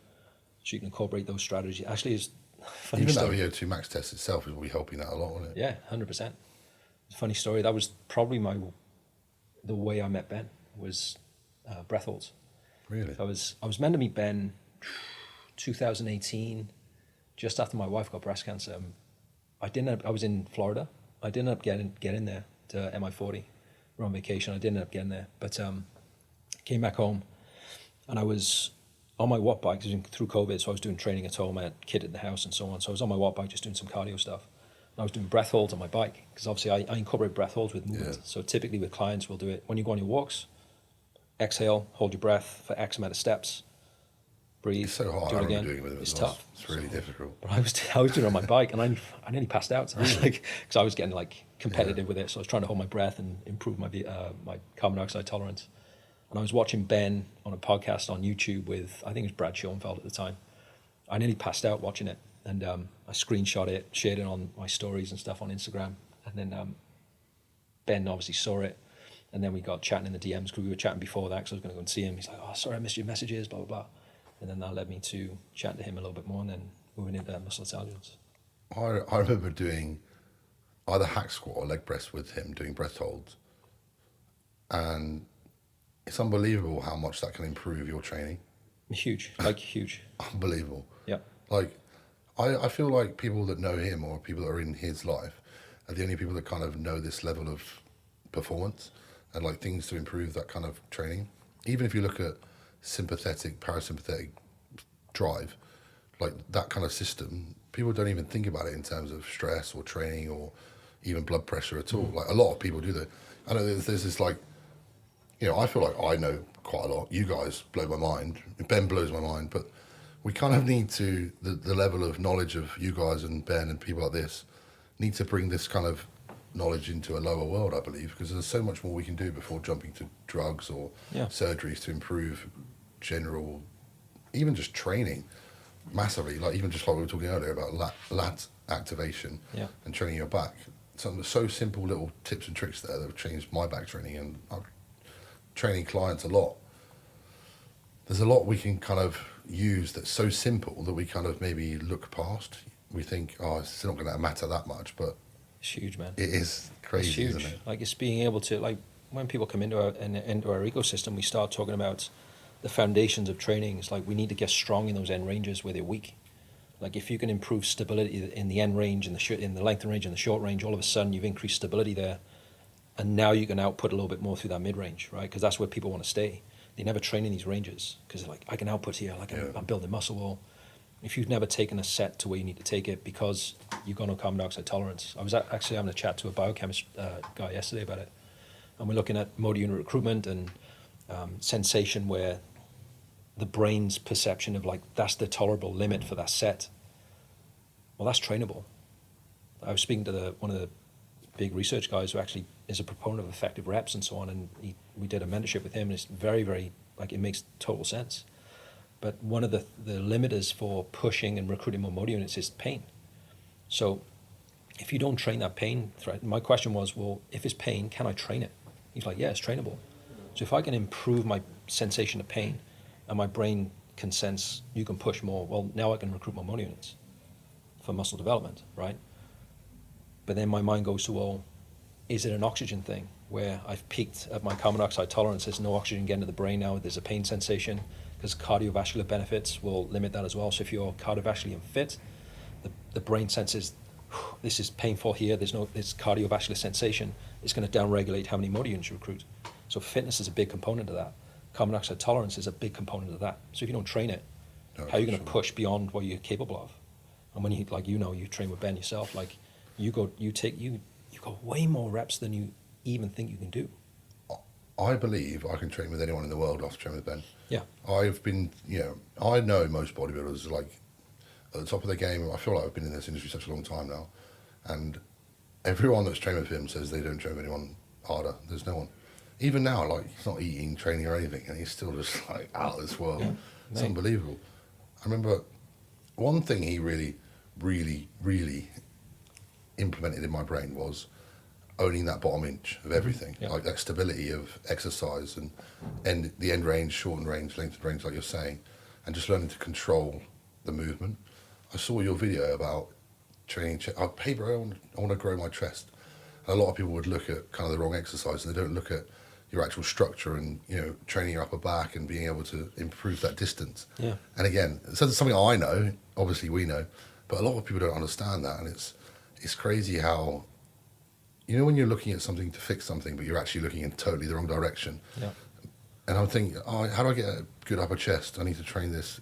So you can incorporate those strategies. Actually, it's a funny Even story. that VO2 max test itself is probably helping that a lot, wasn't it? Yeah, 100%. It's a funny story. That was probably the way I met Ben was breath holds. Really? I was meant to meet Ben 2018, just after my wife got breast cancer. I was in Florida. I didn't end up getting there to MI40. We're on vacation. I didn't end up getting there, but came back home, and I was on my watt bike. It was through COVID, so I was doing training at home. I had a kid at the house and so on. So I was on my watt bike just doing some cardio stuff. And I was doing breath holds on my bike because obviously I incorporate breath holds with movement. Yeah. So typically with clients, we'll do it when you go on your walks. Exhale, hold your breath for X amount of steps. Breathe. It's so hard. Do I it remember again. doing it with it It's as well. tough. It's really difficult. But I was doing it on my bike, and I nearly passed out. I was like, because I was getting like competitive with it, so I was trying to hold my breath and improve my carbon dioxide tolerance. And I was watching Ben on a podcast on YouTube with, I think it was Brad Schoenfeld at the time. I nearly passed out watching it, and I screenshot it, shared it on my stories and stuff on Instagram, and then Ben obviously saw it, and then we got chatting in the DMs because we were chatting before that because I was going to go and see him. He's like, "Oh, sorry, I missed your messages," blah blah blah. And then that led me to chat to him a little bit more, and then moving into muscle intelligence. I remember doing either hack squat or leg press with him, doing breath holds. and it's unbelievable how much that can improve your training. Huge, like huge. Unbelievable. Yeah. Like, I feel like people that know him or people that are in his life are the only people that kind of know this level of performance and like things to improve that kind of training. Even if you look at sympathetic, parasympathetic drive, like that kind of system, people don't even think about it in terms of stress or training or even blood pressure at all. Like a lot of people do that. I know there's this like, you know, I feel like I know quite a lot. You guys blow my mind. Ben blows my mind, but we kind of need to, the level of knowledge of you guys and Ben and people like this, need to bring this kind of knowledge into a lower world, I believe, because there's so much more we can do before jumping to drugs or Yeah. surgeries to improve general, even just training massively. Like even just like we were talking earlier about lat activation Yeah. and training your back. Some so simple little tips and tricks there that have changed my back training, and I'm training clients a lot. There's a lot we can kind of use that's so simple that we kind of maybe look past. We think, oh, it's not going to matter that much, but It's huge, man. it is crazy, It's huge. isn't it? Like it's being able to, like when people come into our ecosystem, we start talking about the foundations of training. It's like we need to get strong in those end ranges where they're weak. Like if you can improve stability in the end range, in the length and range, and the short range, all of a sudden you've increased stability there, and now you can output a little bit more through that mid range, right? Because that's where people want to stay. They never train in these ranges because they're like, I can output here, like I'm building muscle. Well, if you've never taken a set to where you need to take it because you've got no carbon dioxide tolerance. I was actually having a chat to a biochemist guy yesterday about it, and we're looking at motor unit recruitment and sensation, where the brain's perception of like that's the tolerable limit for that set. Well, that's trainable. I was speaking to one of the big research guys who actually is a proponent of effective reps and so on, and we did a mentorship with him, and it's very, very, like it makes total sense. But one of the limiters for pushing and recruiting more motor units is pain. So if you don't train that pain threat, my question was, well, if it's pain, can I train it? He's like, yeah, it's trainable. So if I can improve my sensation of pain and my brain can sense you can push more, well, now I can recruit more motor units for muscle development, right? But then my mind goes to, well, is it an oxygen thing where I've peaked at my carbon dioxide tolerance, there's no oxygen getting to the brain now, there's a pain sensation, because cardiovascular benefits will limit that as well. So if you're cardiovascularly unfit, the brain senses, this is painful here, there's cardiovascular sensation, it's going to downregulate how many motor units you recruit. So fitness is a big component of that. Carbon dioxide tolerance is a big component of that. So if you don't train it, how are you going to push beyond what you're capable of? And when you, like, you know, you train with Ben yourself, like you got way more reps than you even think you can do. I believe I can train with anyone in the world after training with Ben. Yeah. I've been, you know, I know most bodybuilders are like at the top of their game. I feel like I've been in this industry such a long time now, and everyone that's trained with him says they don't train with anyone harder. There's no one. Even now, like he's not eating, training or anything, and he's still just like out of this world. Yeah, it's mate. unbelievable. I remember one thing he really, really, really implemented in my brain was owning that bottom inch of everything, Yeah. like that stability of exercise and the end range, shortened range, lengthened range, like you're saying, and just learning to control the movement. I saw your video about training. Hey bro, I want to grow my chest. And a lot of people would look at kind of the wrong exercise, and they don't look at your actual structure and, you know, training your upper back and being able to improve that distance. Yeah. And again, so it's something I know, obviously we know, but a lot of people don't understand that, and it's crazy how, you know, when you're looking at something to fix something, but you're actually looking in totally the wrong direction. Yeah. And I'm thinking, oh, how do I get a good upper chest? I need to train this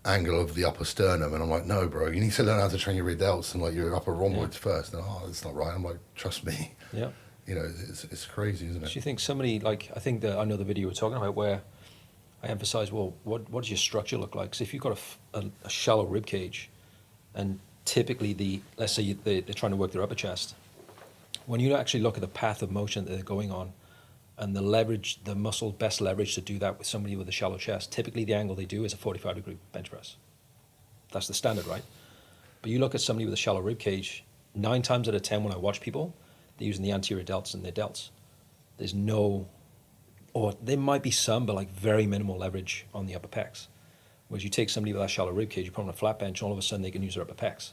angle of the upper sternum. And I'm like, no, bro, you need to learn how to train your rear delts and like your upper rhomboids first. And it's not right. I'm like, trust me. Yeah. You know, it's crazy, isn't it? Do you think somebody, like, I think that I know the video you were talking about where I emphasize, well, what does your structure look like? Because if you've got a shallow rib cage, and typically let's say they're trying to work their upper chest, when you actually look at the path of motion that they're going on and the leverage, the muscle best leverage to do that with somebody with a shallow chest, typically the angle they do is a 45-degree bench press. That's the standard, right? But you look at somebody with a shallow rib cage, 9 times out of 10 when I watch people, they're using the anterior delts and their delts. There's no, or there might be some, but like very minimal leverage on the upper pecs. Whereas you take somebody with that shallow rib cage, you put them on a flat bench, all of a sudden they can use their upper pecs.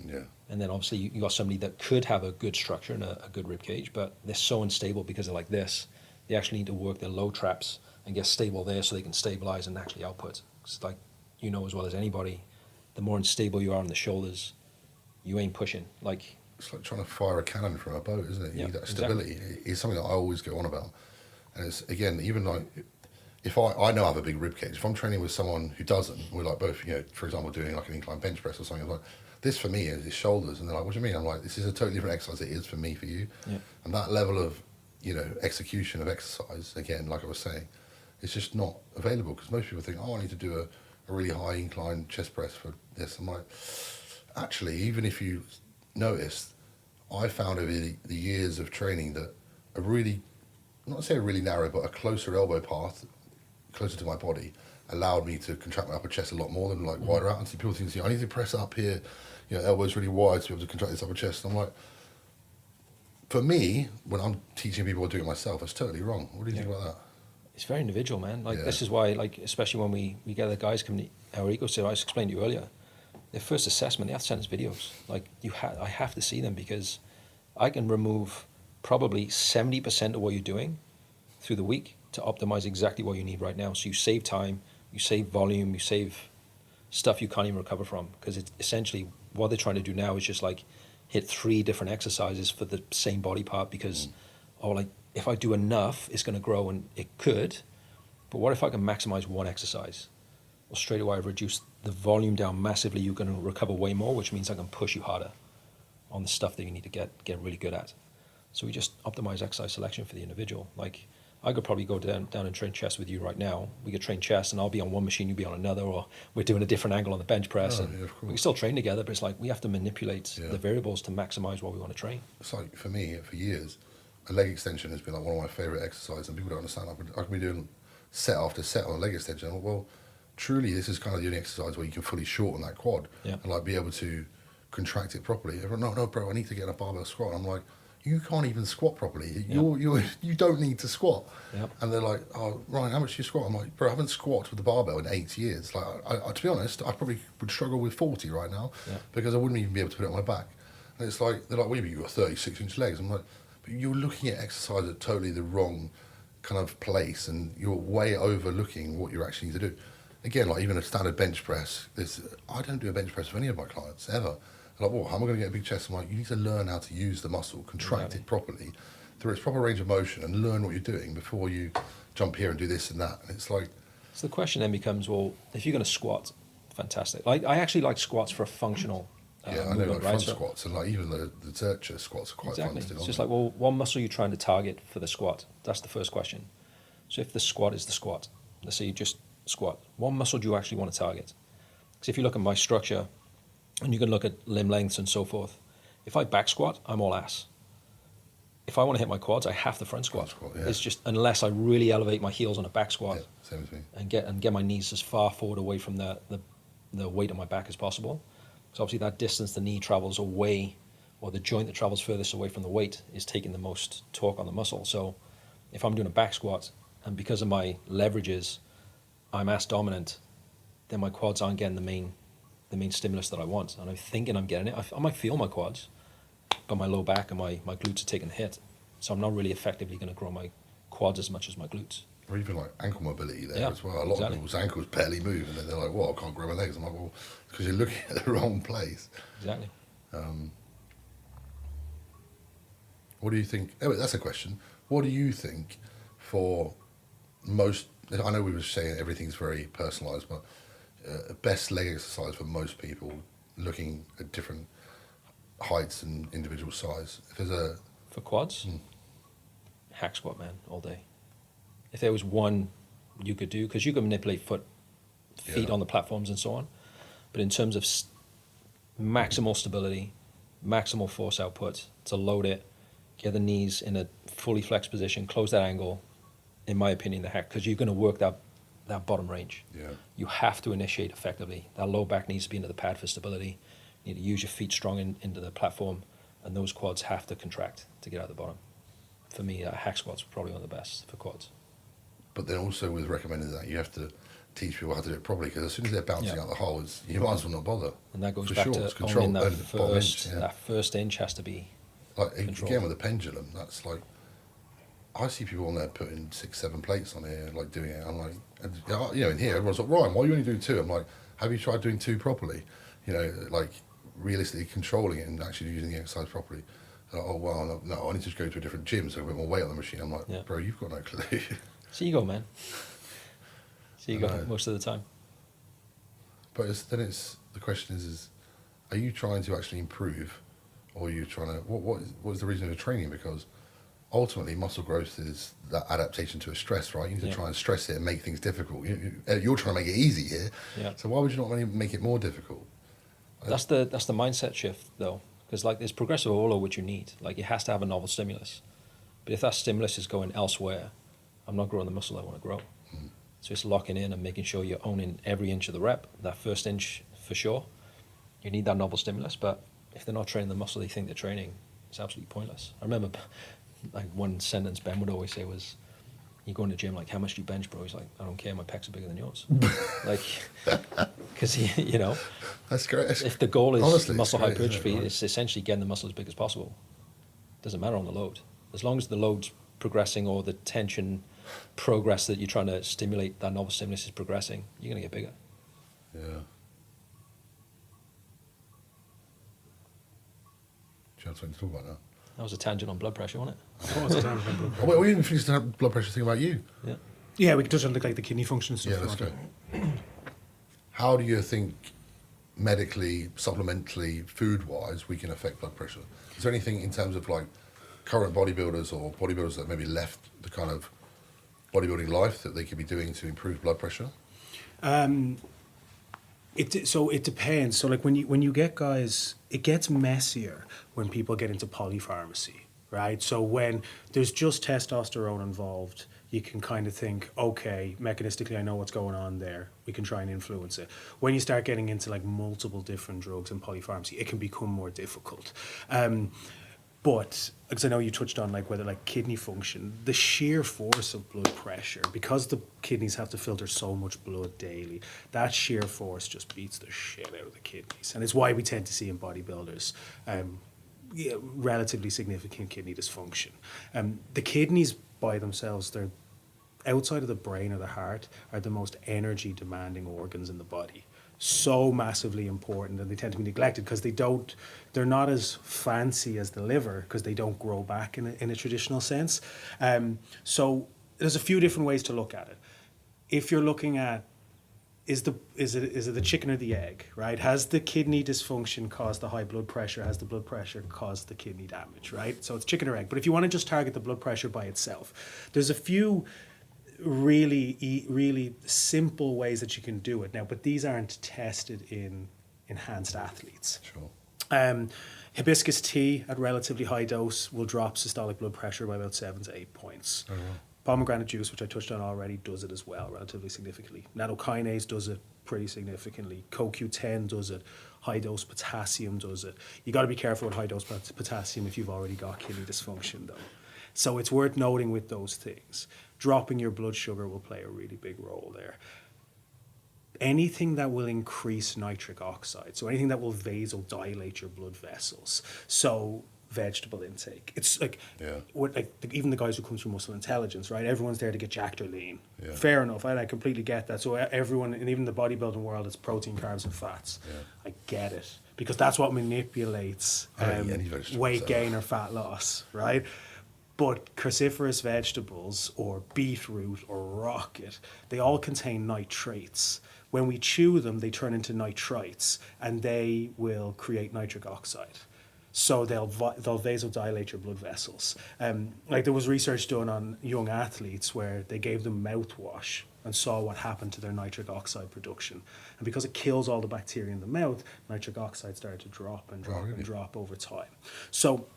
Yeah. And then obviously you got somebody that could have a good structure and a good rib cage, but they're so unstable because they're like this. they actually need to work their low traps and get stable there so they can stabilize and actually output. It's like, you know as well as anybody, the more unstable you are on the shoulders, you ain't pushing. Like, it's like trying to fire a cannon from a boat, isn't it? You Yeah, need that stability. exactly. It's something that I always go on about. And it's, again, even like, if I know I have a big rib cage, if I'm training with someone who doesn't, we're like both, you know, for example, doing like an incline bench press or something, I'm like, this for me is shoulders. And they're like, what do you mean? I'm like, this is a totally different exercise. It is for me, for you. Yeah. And that level of, you know, execution of exercise, again, like I was saying, it's just not available because most people think, oh, I need to do a really high incline chest press for this. I'm like, actually, even if you notice, I found over the years of training that a really, not to say a really narrow, but a closer elbow path, closer to my body, allowed me to contract my upper chest a lot more than like wider out. And see people think, I need to press up here, you know, elbows really wide to be able to contract this upper chest. And I'm like, for me, when I'm teaching people or doing it myself, it's totally wrong. What do you think about that? It's very individual, man. Like, Yeah. this is why, like, especially when we get the guys coming to our ego, so I explained to you earlier, their first assessment, they have to send us videos. Like, I have to see them because I can remove probably 70% of what you're doing through the week to optimize exactly what you need right now. So you save time, you save volume, you save stuff you can't even recover from. Because it's essentially what they're trying to do now is just like hit 3 different exercises for the same body part because, like, if I do enough, it's going to grow, and it could. But what if I can maximize one exercise? Well, straight away I've reduced the volume down massively. You're going to recover way more, which means I can push you harder on the stuff that you need to get really good at. So we just optimize exercise selection for the individual. Like, I could probably go down and train chest with you right now. We could train chest, and I'll be on one machine, you be on another, or we're doing a different angle on the bench press. Oh, and yeah, of course. we can still train together, but it's like we have to manipulate Yeah. the variables to maximize what we want to train. It's like, for me, for years, a leg extension has been like one of my favourite exercises, and people don't understand. I could be doing set after set on a leg extension. I'm like, well, truly, this is kind of the only exercise where you can fully shorten that quad Yeah. and like be able to contract it properly. Everyone, no, bro, I need to get in a barbell squat. I'm like, you can't even squat properly. You don't need to squat. Yeah. And they're like, oh, Ryan, how much do you squat? I'm like, bro, I haven't squatted with the barbell in 8 years. Like, I to be honest, I probably would struggle with 40 right now Yeah. because I wouldn't even be able to put it on my back. And it's like, they're like, well, you've got 36-inch legs. I'm like, but you're looking at exercise at totally the wrong kind of place, and you're way overlooking what you actually need to do. Again, like even a standard bench press, I don't do a bench press for any of my clients, ever. They're like, well, how am I going to get a big chest? I'm like, you need to learn how to use the muscle, contract it properly through its proper range of motion, and learn what you're doing before you jump here and do this and that. And it's like, So the question then becomes, well, if you're going to squat, fantastic. Like, I actually like squats for a functional I know, movement, like right? front So- squats and like even the Zercher squats are quite Exactly. fun still. It's aren't just they? like, well, what muscle are you trying to target for the squat? That's the first question. So if the squat is the squat, let's say you just squat, what muscle do you actually want to target? Because if you look at my structure, and you can look at limb lengths and so forth, if I back squat, I'm all ass. If I want to hit my quads, I have to front squat. Front squat, yeah. It's just, unless I really elevate my heels on a back squat Yeah, same as me. and get my knees as far forward away from the weight on my back as possible. So obviously that distance the knee travels away, or the joint that travels furthest away from the weight, is taking the most torque on the muscle. So if I'm doing a back squat, and because of my leverages, I'm ass dominant, then my quads aren't getting the main stimulus that I want. And I'm thinking I'm getting it. I might feel my quads, but my low back and my glutes are taking a hit. So I'm not really effectively going to grow my quads as much as my glutes. Or even like ankle mobility there Yeah, as well. A lot exactly. of people's ankles barely move, and then they're like, well, I can't grow my legs. I'm like, well, because you're looking at the wrong place. Exactly. What do you think? Oh, wait, that's a question. What do you think for most? I know we were saying everything's very personalised, but best leg exercise for most people, looking at different heights and individual size. If there's a For quads, hack squat, man, all day. If there was one you could do, because you can manipulate feet Yeah. on the platforms and so on, but in terms of maximal stability, maximal force output, to load it, get the knees in a fully flexed position, close that angle, in my opinion, the hack, because you're going to work that bottom range. Yeah. You have to initiate effectively. That low back needs to be into the pad for stability. You need to use your feet strong into the platform, and those quads have to contract to get out the bottom. For me, hack squats are probably one of the best for quads. But then also with recommending that, you have to teach people how to do it properly, because as soon as they're bouncing Yeah. out the holes, you might as well not bother. And that goes For back sure, to it's owning that and bottom inch, first, that first inch has to be Like control. again with the pendulum, that's like I see people on there putting 6-7 plates on here, like doing it. I'm like, and, you know, in here everyone's like, Ryan, why are you only doing 2? I'm like, have you tried doing 2 properly? You know, like realistically controlling it and actually using the exercise properly. Like, oh well, no, I need to go to a different gym so I put more weight on the machine. I'm like, Yeah. bro, you've got no clue. So you go, man. So you I go know. most of the time. But it's the question is, are you trying to actually improve, or are you trying to what is the reason of training? Because ultimately, muscle growth is that adaptation to a stress, right? You need to Yeah. try and stress it and make things difficult. You're trying to make it easy here, Yeah. so why would you not want to make it more difficult? That's the mindset shift though, because like there's progressive overload which you need. Like it has to have a novel stimulus, but if that stimulus is going elsewhere, I'm not growing the muscle I want to grow. So it's locking in and making sure you're owning every inch of the rep. That first inch for sure, you need that novel stimulus. But if they're not training the muscle they think they're training, it's absolutely pointless. I remember like one sentence Ben would always say was, "You go in the gym, like how much do you bench, bro?" He's like, "I don't care, my pecs are bigger than yours." Like, because you know. That's great. If the goal is Honestly, muscle it's great, isn't it, hypertrophy, right? it's essentially getting the muscle as big as possible. Doesn't matter on the load. As long as the load's progressing or the tension progress that you're trying to stimulate, that novel stimulus is progressing, you're going to get bigger. Yeah. Do you have something to talk about now? That was a tangent on blood pressure, wasn't What was the time for blood Oh, wait, we didn't finish the blood pressure thing about you. it? Yeah. Yeah, we can touch on like the kidney function and stuff. Yeah, if let's you go. want How do you think medically, supplementally, food-wise, we can affect blood pressure? Is there anything in terms of like current bodybuilders or bodybuilders that maybe left the kind of bodybuilding life that they could be doing to improve blood pressure? So it depends. So like when you get guys, it gets messier when people get into polypharmacy, right? So when there's just testosterone involved, you can kind of think, okay, mechanistically I know what's going on there. We can try and influence it. When you start getting into like multiple different drugs and polypharmacy, it can become more difficult. But because I know you touched on like whether like kidney function, the sheer force of blood pressure, because the kidneys have to filter so much blood daily, that sheer force just beats the shit out of the kidneys, and it's why we tend to see in bodybuilders relatively significant kidney dysfunction. The kidneys by themselves, they're outside of the brain or the heart, are the most energy demanding organs in the body. So massively important, and they tend to be neglected because they're not as fancy as the liver because they don't grow back in a traditional sense. So there's a few different ways to look at it. If you're looking at is it the chicken or the egg, right? Has the kidney dysfunction caused the high blood pressure? Has the blood pressure caused the kidney damage, right? So it's chicken or egg. But if you want to just target the blood pressure by itself, there's a few really simple ways that you can do it now, but these aren't tested in enhanced athletes. Sure. Hibiscus tea at relatively high dose will drop systolic blood pressure by about 7 to 8 points. Oh, wow. Pomegranate juice, which I touched on already, does it as well, relatively significantly. Nattokinase does it pretty significantly. CoQ10 does it. High dose potassium does it. You got to be careful with high dose potassium if you've already got kidney dysfunction, though. So it's worth noting with those things. Dropping your blood sugar will play a really big role there. Anything that will increase nitric oxide, so anything that will vasodilate your blood vessels. So vegetable intake. It's like, even the guys who come through Muscle Intelligence, right? Everyone's there to get jacked or lean. Yeah. Fair enough, I completely get that. So everyone, and even the bodybuilding world, it's protein, carbs, and fats. Yeah. I get it because that's what manipulates I don't eat any vegetables, weight so. gain or fat loss, right? But cruciferous vegetables or beetroot or rocket, they all contain nitrates. When we chew them, they turn into nitrites, and they will create nitric oxide. So they'll vasodilate your blood vessels. Like there was research done on young athletes where they gave them mouthwash and saw what happened to their nitric oxide production. And because it kills all the bacteria in the mouth, nitric oxide started to drop and drop and drop over time. So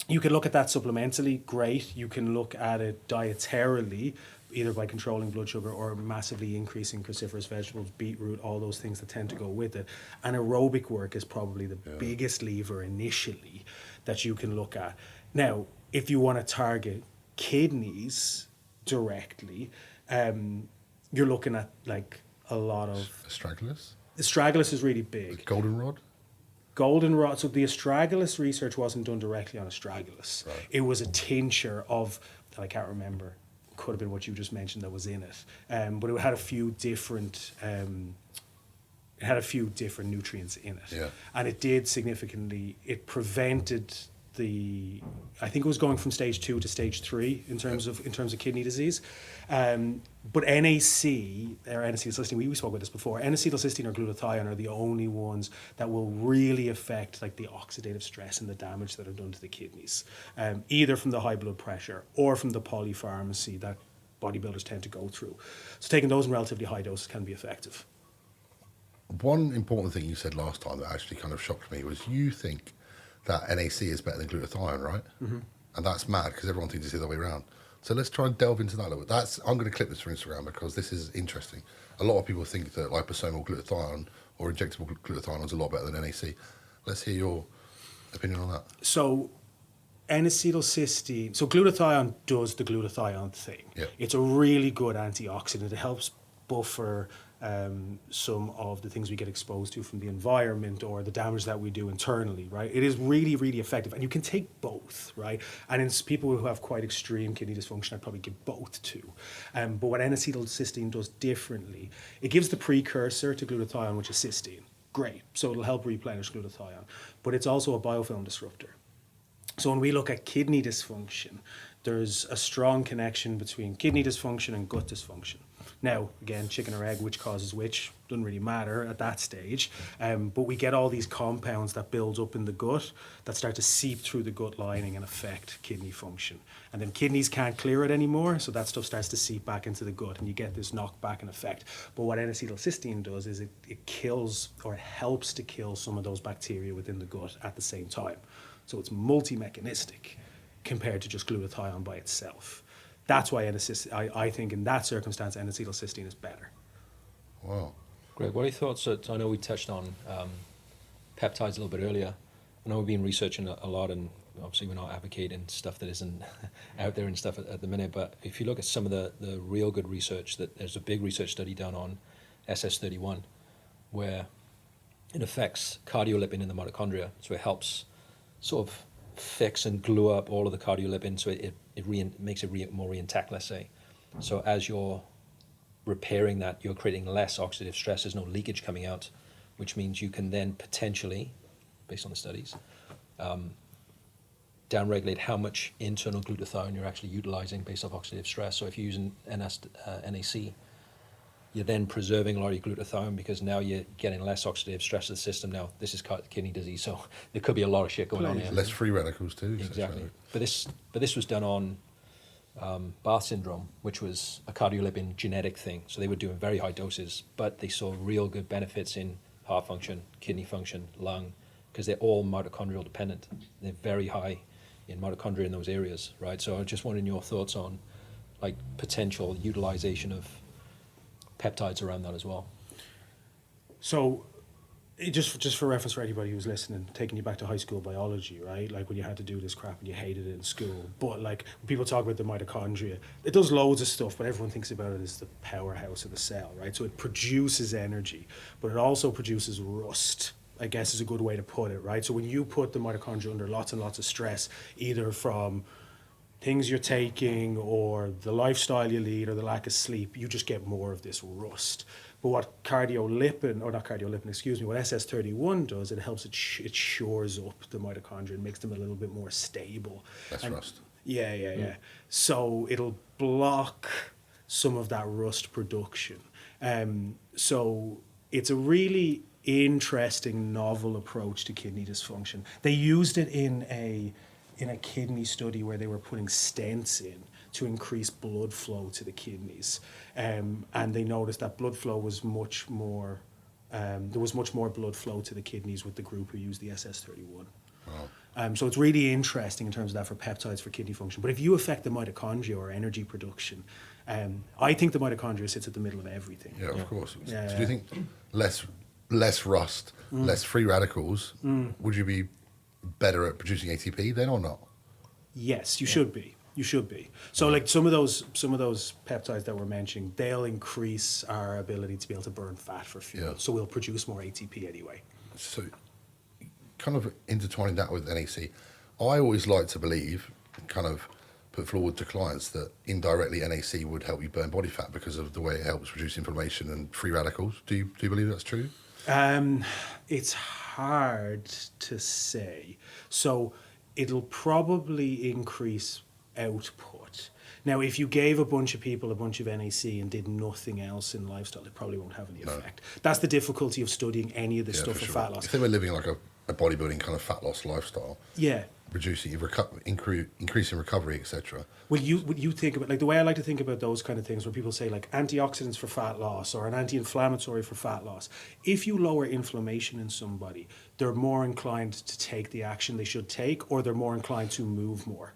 you can look at that supplementally, great. You can look at it dietarily, either by controlling blood sugar or massively increasing cruciferous vegetables, beetroot, all those things that tend to go with it. And aerobic work is probably the biggest lever initially that you can look at. Now, if you want to target kidneys directly, you're looking at like a lot of... Astragalus? Astragalus is really big. Goldenrod? goldenrod. So the astragalus research wasn't done directly on astragalus. Right. It was a tincture of, that I can't remember, could have been what you just mentioned that was in it, but it had a few different. It had a few different nutrients in it, Yeah. and it did significantly. It prevented the. I think it was going from stage 2 to stage 3 in terms of kidney disease, but NAC or N-acetylcysteine. We spoke about this before. N-acetylcysteine or glutathione are the only ones that will really affect like the oxidative stress and the damage that are done to the kidneys, either from the high blood pressure or from the polypharmacy that bodybuilders tend to go through. So taking those in relatively high doses can be effective. One important thing you said last time that actually kind of shocked me was you think that NAC is better than glutathione, right? Mm-hmm. And that's mad because everyone thinks it's the other way around. So let's try and delve into that a little bit. I'm going to clip this for Instagram because this is interesting. A lot of people think that liposomal glutathione or injectable glutathione is a lot better than NAC. Let's hear your opinion on that. So N-acetylcysteine, so glutathione does the glutathione thing. Yeah. It's a really good antioxidant. It helps buffer some of the things we get exposed to from the environment or the damage that we do internally, right? It is really, really effective. And you can take both, right? And in people who have quite extreme kidney dysfunction, I'd probably give both too. But what N-acetylcysteine does differently, it gives the precursor to glutathione, which is cysteine. Great. So it'll help replenish glutathione. But it's also a biofilm disruptor. So when we look at kidney dysfunction, there's a strong connection between kidney dysfunction and gut dysfunction. Now, again, chicken or egg, which causes which, doesn't really matter at that stage. But we get all these compounds that build up in the gut that start to seep through the gut lining and affect kidney function. And then kidneys can't clear it anymore, so that stuff starts to seep back into the gut, and you get this knockback and effect. But what N-acetylcysteine does is it kills, or it helps to kill some of those bacteria within the gut at the same time. So it's multi-mechanistic compared to just glutathione by itself. That's why I think in that circumstance, N-acetylcysteine is better. Wow. Greg, what are your thoughts? I know we touched on peptides a little bit earlier. I know we've been researching a lot, and obviously we're not advocating stuff that isn't out there and stuff at the minute, but if you look at some of the real good research, that there's a big research study done on SS31 where it affects cardiolipin in the mitochondria, so it helps sort of fix and glue up all of the cardiolipin, so it makes it more intact, let's say. So as you're repairing that, you're creating less oxidative stress. There's no leakage coming out, which means you can then potentially, based on the studies, downregulate how much internal glutathione you're actually utilizing based off oxidative stress. So if you're using NAC, you're then preserving a lot of your glutathione because now you're getting less oxidative stress to the system. Now, this is kidney disease, so there could be a lot of shit going on here. Less free radicals too. Exactly. But this was done on Barth syndrome, which was a cardiolipin genetic thing. So they were doing very high doses, but they saw real good benefits in heart function, kidney function, lung, because they're all mitochondrial dependent. They're very high in mitochondria in those areas, right? So I just wanted your thoughts on like potential utilization of peptides around that as well. So just for reference for anybody who's listening, taking you back to high school biology, right? Like when you had to do this crap and you hated it in school. But like when people talk about the mitochondria, it does loads of stuff, but everyone thinks about it as the powerhouse of the cell, right? So it produces energy, but it also produces rust, I guess is a good way to put it, right? So when you put the mitochondria under lots and lots of stress, either from things you're taking or the lifestyle you lead or the lack of sleep, you just get more of this rust. But what what SS31 does, it helps it shores up the mitochondria and makes them a little bit more stable. Less rust. Yeah. So it'll block some of that rust production. So it's a really interesting, novel approach to kidney dysfunction. They used it in a kidney study where they were putting stents in to increase blood flow to the kidneys. And they noticed that blood flow was much more, there was much more blood flow to the kidneys with the group who used the SS31. Wow. So it's really interesting in terms of that for peptides for kidney function. But if you affect the mitochondria or energy production, I think the mitochondria sits at the middle of everything. Yeah, of course. Yeah. So do you think less rust, less free radicals, would you be better at producing ATP then or not? Yes, you should be. You should be. So like some of those peptides that we're mentioning, they'll increase our ability to be able to burn fat for fuel. Yeah. So we'll produce more ATP anyway. So kind of intertwining that with NAC, I always like to believe, kind of put forward to clients that indirectly NAC would help you burn body fat because of the way it helps reduce inflammation and free radicals. Do you believe that's true? It's hard to say. So it'll probably increase output. Now, if you gave a bunch of people a bunch of NAC and did nothing else in lifestyle, it probably won't have any effect. That's the difficulty of studying any of this stuff for fat loss. If they were living like a bodybuilding kind of fat loss lifestyle, yeah, reducing, increasing recovery, etc. Would you think about, like, the way I like to think about those kind of things where people say like antioxidants for fat loss or an anti-inflammatory for fat loss? If you lower inflammation in somebody, they're more inclined to take the action they should take, or they're more inclined to move more.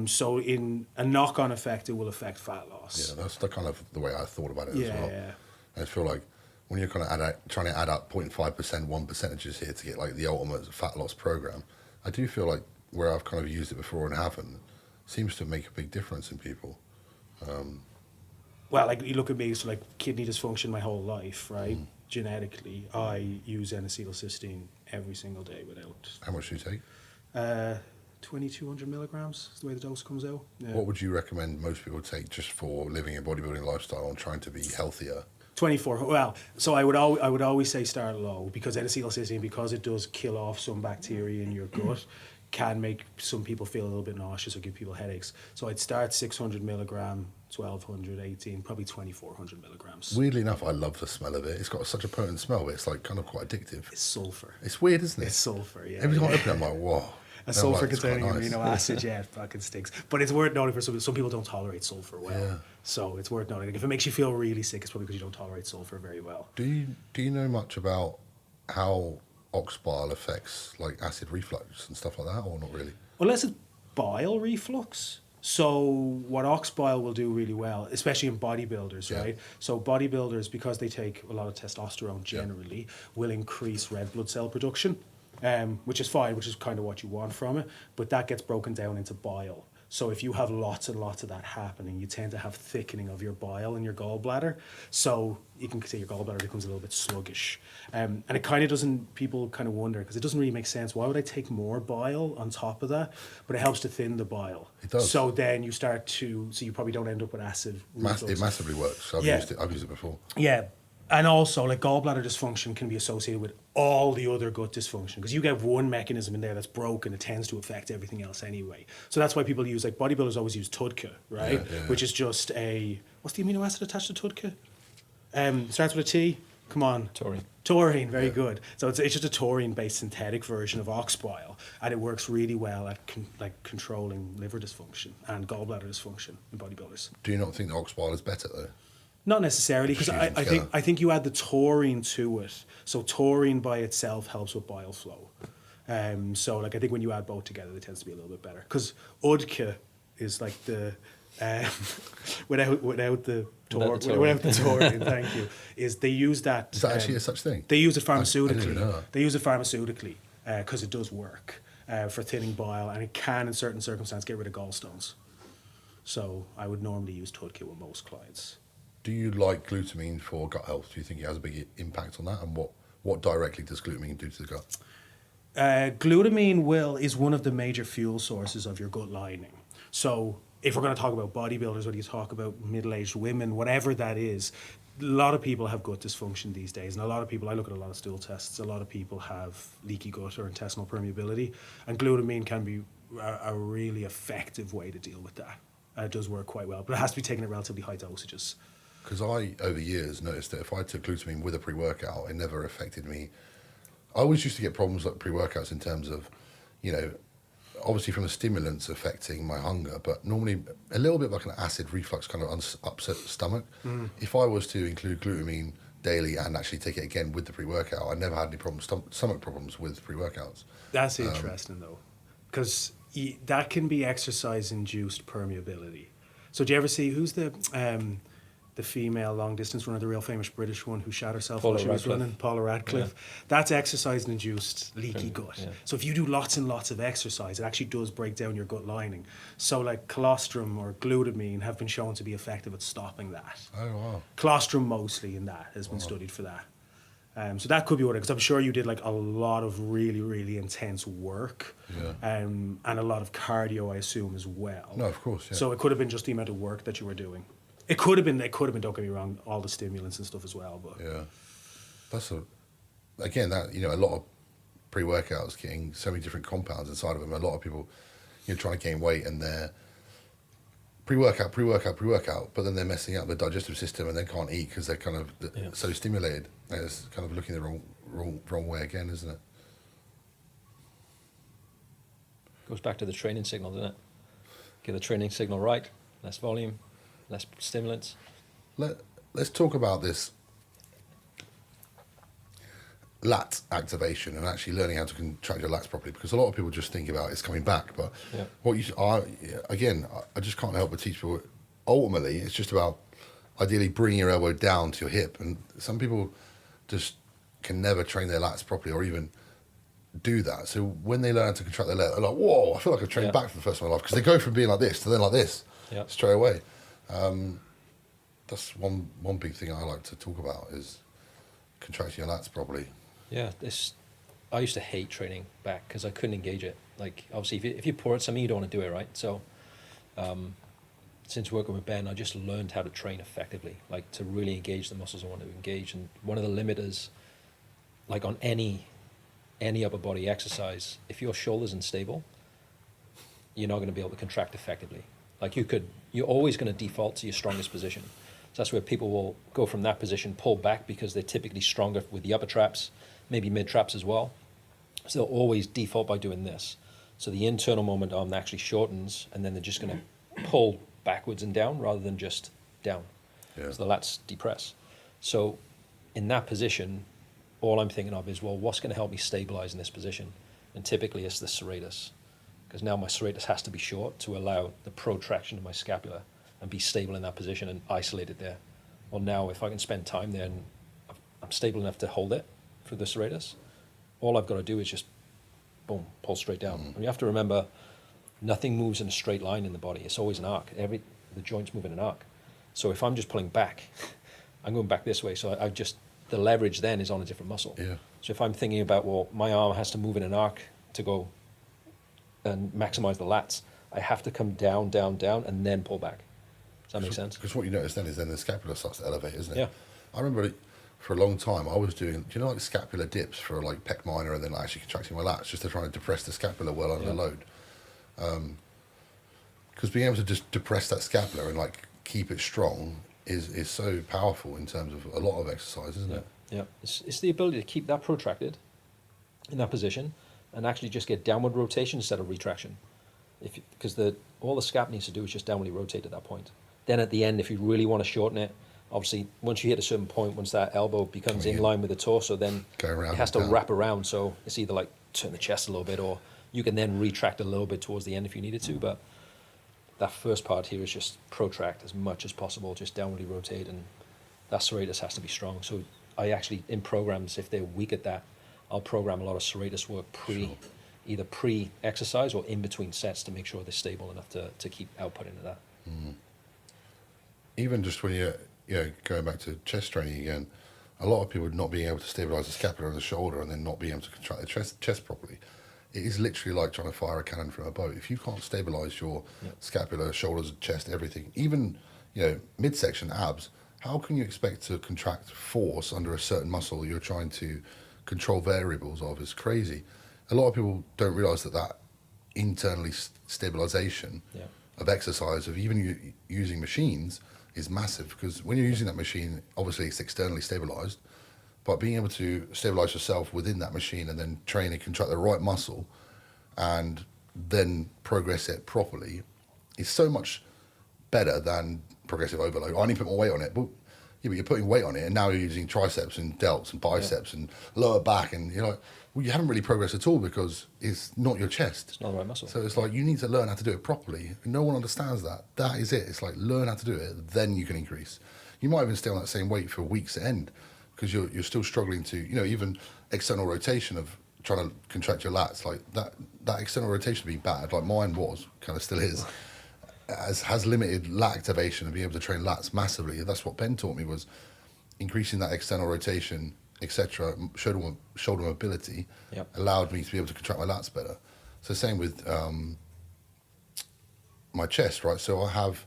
So in a knock-on effect, it will affect fat loss. Yeah, that's the kind of the way I thought about it as well. Yeah. I feel like when you're kind of trying to add up 0.5%, 1% here to get like the ultimate fat loss program, I do feel like where I've kind of used it before and haven't, seems to make a big difference in people. Well, like, you look at me, so like kidney dysfunction my whole life, right? Genetically, I use N-acetylcysteine every single day without... How much do you take? 2,200 milligrams is the way the dose comes out. Yeah. What would you recommend most people take just for living a bodybuilding lifestyle and trying to be healthier? 24. Well, so I would always say start low, because N-acetylcysteine, because it does kill off some bacteria in your gut, can make some people feel a little bit nauseous or give people headaches. So I'd start 600 milligram, 1,200, 18, probably 2,400 milligrams. Weirdly enough, I love the smell of it. It's got such a potent smell, but it's like kind of quite addictive. It's sulfur. It's weird, isn't it? It's sulfur, yeah. Every time I open it, I'm like, whoa. A sulfur it's quite containing nice. amino acid, yeah, it fucking stinks. But it's worth noting for some people don't tolerate sulfur well. Yeah. So it's worth noting. If it makes you feel really sick, it's probably because you don't tolerate sulfur very well. Do you know much about how ox bile affects like acid reflux and stuff like that, or not really? Unless it's bile reflux. So what ox bile will do really well, especially in bodybuilders, right? So bodybuilders, because they take a lot of testosterone generally, will increase red blood cell production, which is fine, which is kind of what you want from it, but that gets broken down into bile. So if you have lots and lots of that happening, you tend to have thickening of your bile in your gallbladder. So you can say your gallbladder becomes a little bit sluggish. And it kind of doesn't, people kind of wonder, because it doesn't really make sense. Why would I take more bile on top of that? But it helps to thin the bile. It does. So then you start to, so you probably don't end up with acid reflux. It massively works. I've used it before. Yeah. And also, like, gallbladder dysfunction can be associated with all the other gut dysfunction, because you get one mechanism in there that's broken, it tends to affect everything else anyway. So that's why people use, like, bodybuilders always use TUDCA, right? Yeah. Which is just what's the amino acid attached to TUDCA? Starts with a T. Come on. Taurine, very good. So it's just a taurine-based synthetic version of ox bile, and it works really well at controlling liver dysfunction and gallbladder dysfunction in bodybuilders. Do you not think the ox bile is better though? Not necessarily, because I think you add the taurine to it. So taurine by itself helps with bile flow. So like, I think when you add both together, it tends to be a little bit better. Because UDCA is like the without the taurine, thank you. Is they use that? Is that actually a such thing? They use it I pharmaceutically. didn't even know that. They use it pharmaceutically because it does work for thinning bile, and it can, in certain circumstances, get rid of gallstones. So I would normally use TUDCA with most clients. Do you like glutamine for gut health? Do you think it has a big impact on that? And what directly does glutamine do to the gut? Glutamine is one of the major fuel sources of your gut lining. So if we're going to talk about bodybuilders, whether you talk about middle-aged women, whatever that is, a lot of people have gut dysfunction these days. And a lot of people, I look at a lot of stool tests, a lot of people have leaky gut or intestinal permeability. And glutamine can be a really effective way to deal with that. It does work quite well, but it has to be taken at relatively high dosages. Because I, over years, noticed that if I took glutamine with a pre-workout, it never affected me. I always used to get problems like pre-workouts in terms of, obviously from the stimulants affecting my hunger, but normally a little bit like an acid reflux kind of upset stomach. If I was to include glutamine daily and actually take it again with the pre-workout, I never had any problems, stomach problems with pre-workouts. That's interesting though, because that can be exercise-induced permeability. So do you ever see, who's the female long-distance runner, the real famous British one who shot herself while she was running? Paula Radcliffe. Yeah. That's exercise-induced leaky gut. Yeah. So if you do lots and lots of exercise, it actually does break down your gut lining. So like colostrum or glutamine have been shown to be effective at stopping that. Oh, wow. Colostrum mostly in that has been studied for that. So that could be what it, because I'm sure you did like a lot of really, really intense work, and a lot of cardio, I assume, as well. No, of course, yeah. So it could have been just the amount of work that you were doing. It could have been, don't get me wrong, all the stimulants and stuff as well. But Yeah. That's again, that, a lot of pre-workouts getting so many different compounds inside of them. A lot of people, trying to gain weight and they're pre-workout, but then they're messing up the digestive system and they can't eat because they're kind of so stimulated. And it's kind of looking the wrong way again, isn't it? Goes back to the training signal, doesn't it? Get the training signal right, less volume, less stimulants. Let's talk about this lat activation and actually learning how to contract your lats properly, because a lot of people just think about it's coming back, but what you are, again, I just can't help but teach people, ultimately it's just about ideally bringing your elbow down to your hip, and some people just can never train their lats properly or even do that. So when they learn to contract their lat, they're like, whoa, I feel like I've trained back for the first time in my life, because they go from being like this to then like this straight away. That's one big thing I like to talk about, is contracting your lats properly. Yeah, I used to hate training back because I couldn't engage it. Like, obviously, if you're poor at something, you don't want to do it, right? So, since working with Ben, I just learned how to train effectively, like to really engage the muscles I want to engage. And one of the limiters, like on any upper body exercise, if your shoulders unstable, you're not going to be able to contract effectively. Like you're always going to default to your strongest position. So that's where people will go from that position, pull back because they're typically stronger with the upper traps, maybe mid traps as well. So they'll always default by doing this. So the internal moment arm actually shortens, and then they're just going to pull backwards and down rather than just down. Yeah. So the lats depress. So in that position, all I'm thinking of is, well, what's going to help me stabilize in this position? And typically it's the serratus, because now my serratus has to be short to allow the protraction of my scapula and be stable in that position and isolated there. Well, now if I can spend time there and I'm stable enough to hold it for the serratus, all I've got to do is just, boom, pull straight down. And you have to remember, nothing moves in a straight line in the body. It's always an arc. The joints move in an arc. So if I'm just pulling back, I'm going back this way. So the leverage then is on a different muscle. Yeah. So if I'm thinking about, well, my arm has to move in an arc to go and maximize the lats, I have to come down, down, down, and then pull back. Does that make sense? Because what you notice then is the scapula starts to elevate, isn't it? Yeah. I remember for a long time I was doing, like scapular dips for like pec minor, and then actually contracting my lats just to try and depress the scapula well under load. Because being able to just depress that scapula and like keep it strong is so powerful in terms of a lot of exercise, isn't it? Yeah. It's the ability to keep that protracted in that position and actually just get downward rotation instead of retraction. Because all the scap needs to do is just downwardly rotate at that point. Then at the end, if you really want to shorten it, obviously once you hit a certain point, once that elbow becomes in line with the torso, then it has to wrap around. So it's either like turn the chest a little bit, or you can then retract a little bit towards the end if you needed to. But that first part here is just protract as much as possible, just downwardly rotate, and that serratus has to be strong. So I actually, in programs, if they're weak at that, I'll program a lot of serratus work either pre-exercise or in between sets to make sure they're stable enough to keep outputting of that. Even just when you're going back to chest training again, a lot of people not being able to stabilize the scapula and the shoulder, and then not being able to contract the chest properly. It is literally like trying to fire a cannon from a bow. If you can't stabilize your scapula, shoulders, chest, everything, even midsection, abs, how can you expect to contract force under a certain muscle you're trying to control variables of? Is crazy. A lot of people don't realize that internally stabilization of exercise, of even using machines, is massive, because when you're using that machine, obviously it's externally stabilized, but being able to stabilize yourself within that machine and then train and contract the right muscle and then progress it properly is so much better than progressive overload. I need to put more weight on it, but you're putting weight on it, and now you're using triceps and delts and biceps and lower back, and you're like, well, you haven't really progressed at all because it's not your chest. It's not the right muscle. So it's like, you need to learn how to do it properly. No one understands that. That is it. It's like, learn how to do it, then you can increase. You might even stay on that same weight for weeks at end because you're still struggling to, even external rotation of trying to contract your lats, like that external rotation being bad, like mine was, kind of still is, has limited lat activation and being able to train lats massively. That's what Ben taught me, was increasing that external rotation etc., shoulder mobility, Yep. allowed me to be able to contract my lats better. So same with my chest, right? So I have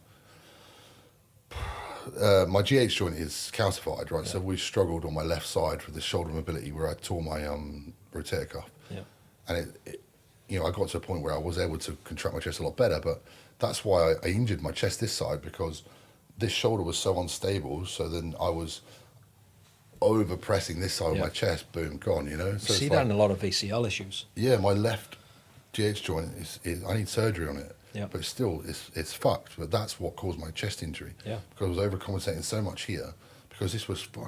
my GH joint is calcified, right? Yeah. So we struggled on my left side with the shoulder mobility where I tore my rotator cuff, Yeah. and I got to a point where I was able to contract my chest a lot better. But that's why I injured my chest this side, because this shoulder was so unstable. So then I was over pressing this side of Yeah. my chest, boom, gone. So You it's see like, that in a lot of ACL issues. yeah, my left GH joint is I need surgery on it. Yeah. But still, it's fucked. But that's what caused my chest injury. Yeah. Because I was overcompensating so much here. Because this was, my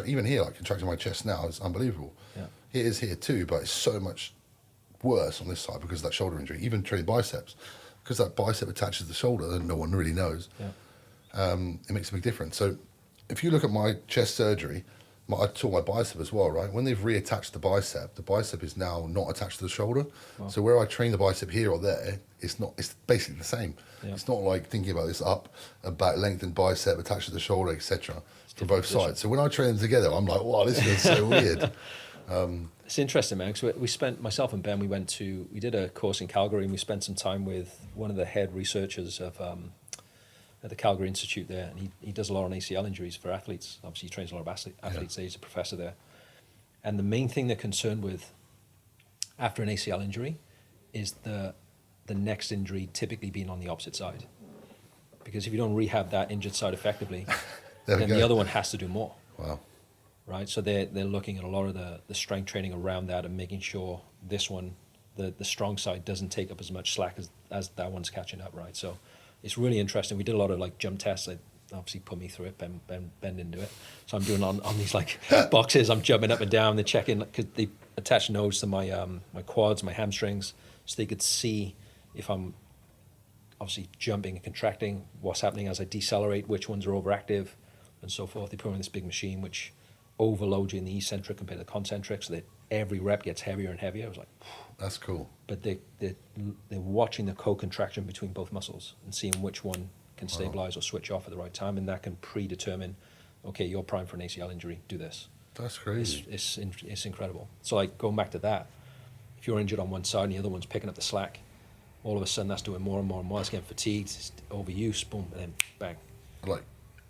even here, like contracting my chest now is unbelievable. Yeah. It is here too, but it's so much worse on this side because of that shoulder injury. Even training biceps, because that bicep attaches to the shoulder, and no one really knows. Yeah. It makes a big difference. So, if you look at my chest surgery, I tore my bicep as well, right? When they've reattached the bicep is now not attached to the shoulder. Wow. So where I train the bicep here or there, it's not. It's basically the same. Yeah. It's not like thinking about this up, back, lengthened bicep attached to the shoulder, etc. For both sides. So when I train them together, I'm like, wow, this feels so weird. It's interesting, man, because we spent, myself and Ben, we did a course in Calgary, and we spent some time with one of the head researchers of at the Calgary Institute there, and he does a lot on ACL injuries for athletes. Obviously, he trains a lot of athletes there. He's a professor there. And the main thing they're concerned with after an ACL injury is the next injury typically being on the opposite side. Because if you don't rehab that injured side effectively, then the other one has to do more. Wow. Right, so they're looking at a lot of the strength training around that and making sure this one, the strong side, doesn't take up as much slack as that one's catching up, right? So it's really interesting. We did a lot of like jump tests. They obviously put me through it. Ben didn't do it, so I'm doing on these like boxes. I'm jumping up and down. They're checking because they attach nodes to my my quads, my hamstrings, so they could see if I'm obviously jumping and contracting, what's happening as I decelerate, which ones are overactive, and so forth. They put me in this big machine which overload you in the eccentric compared to the concentric, so that every rep gets heavier and heavier. I was like, That's cool. but they're watching the co-contraction between both muscles and seeing which one can stabilize or switch off at the right time, and that can predetermine, okay, you're primed for an ACL injury, do this. That's crazy. It's incredible. So like going back to that, if you're injured on one side and the other one's picking up the slack, all of a sudden that's doing more and more and more. It's getting fatigued, it's overuse, boom, and then bang. Like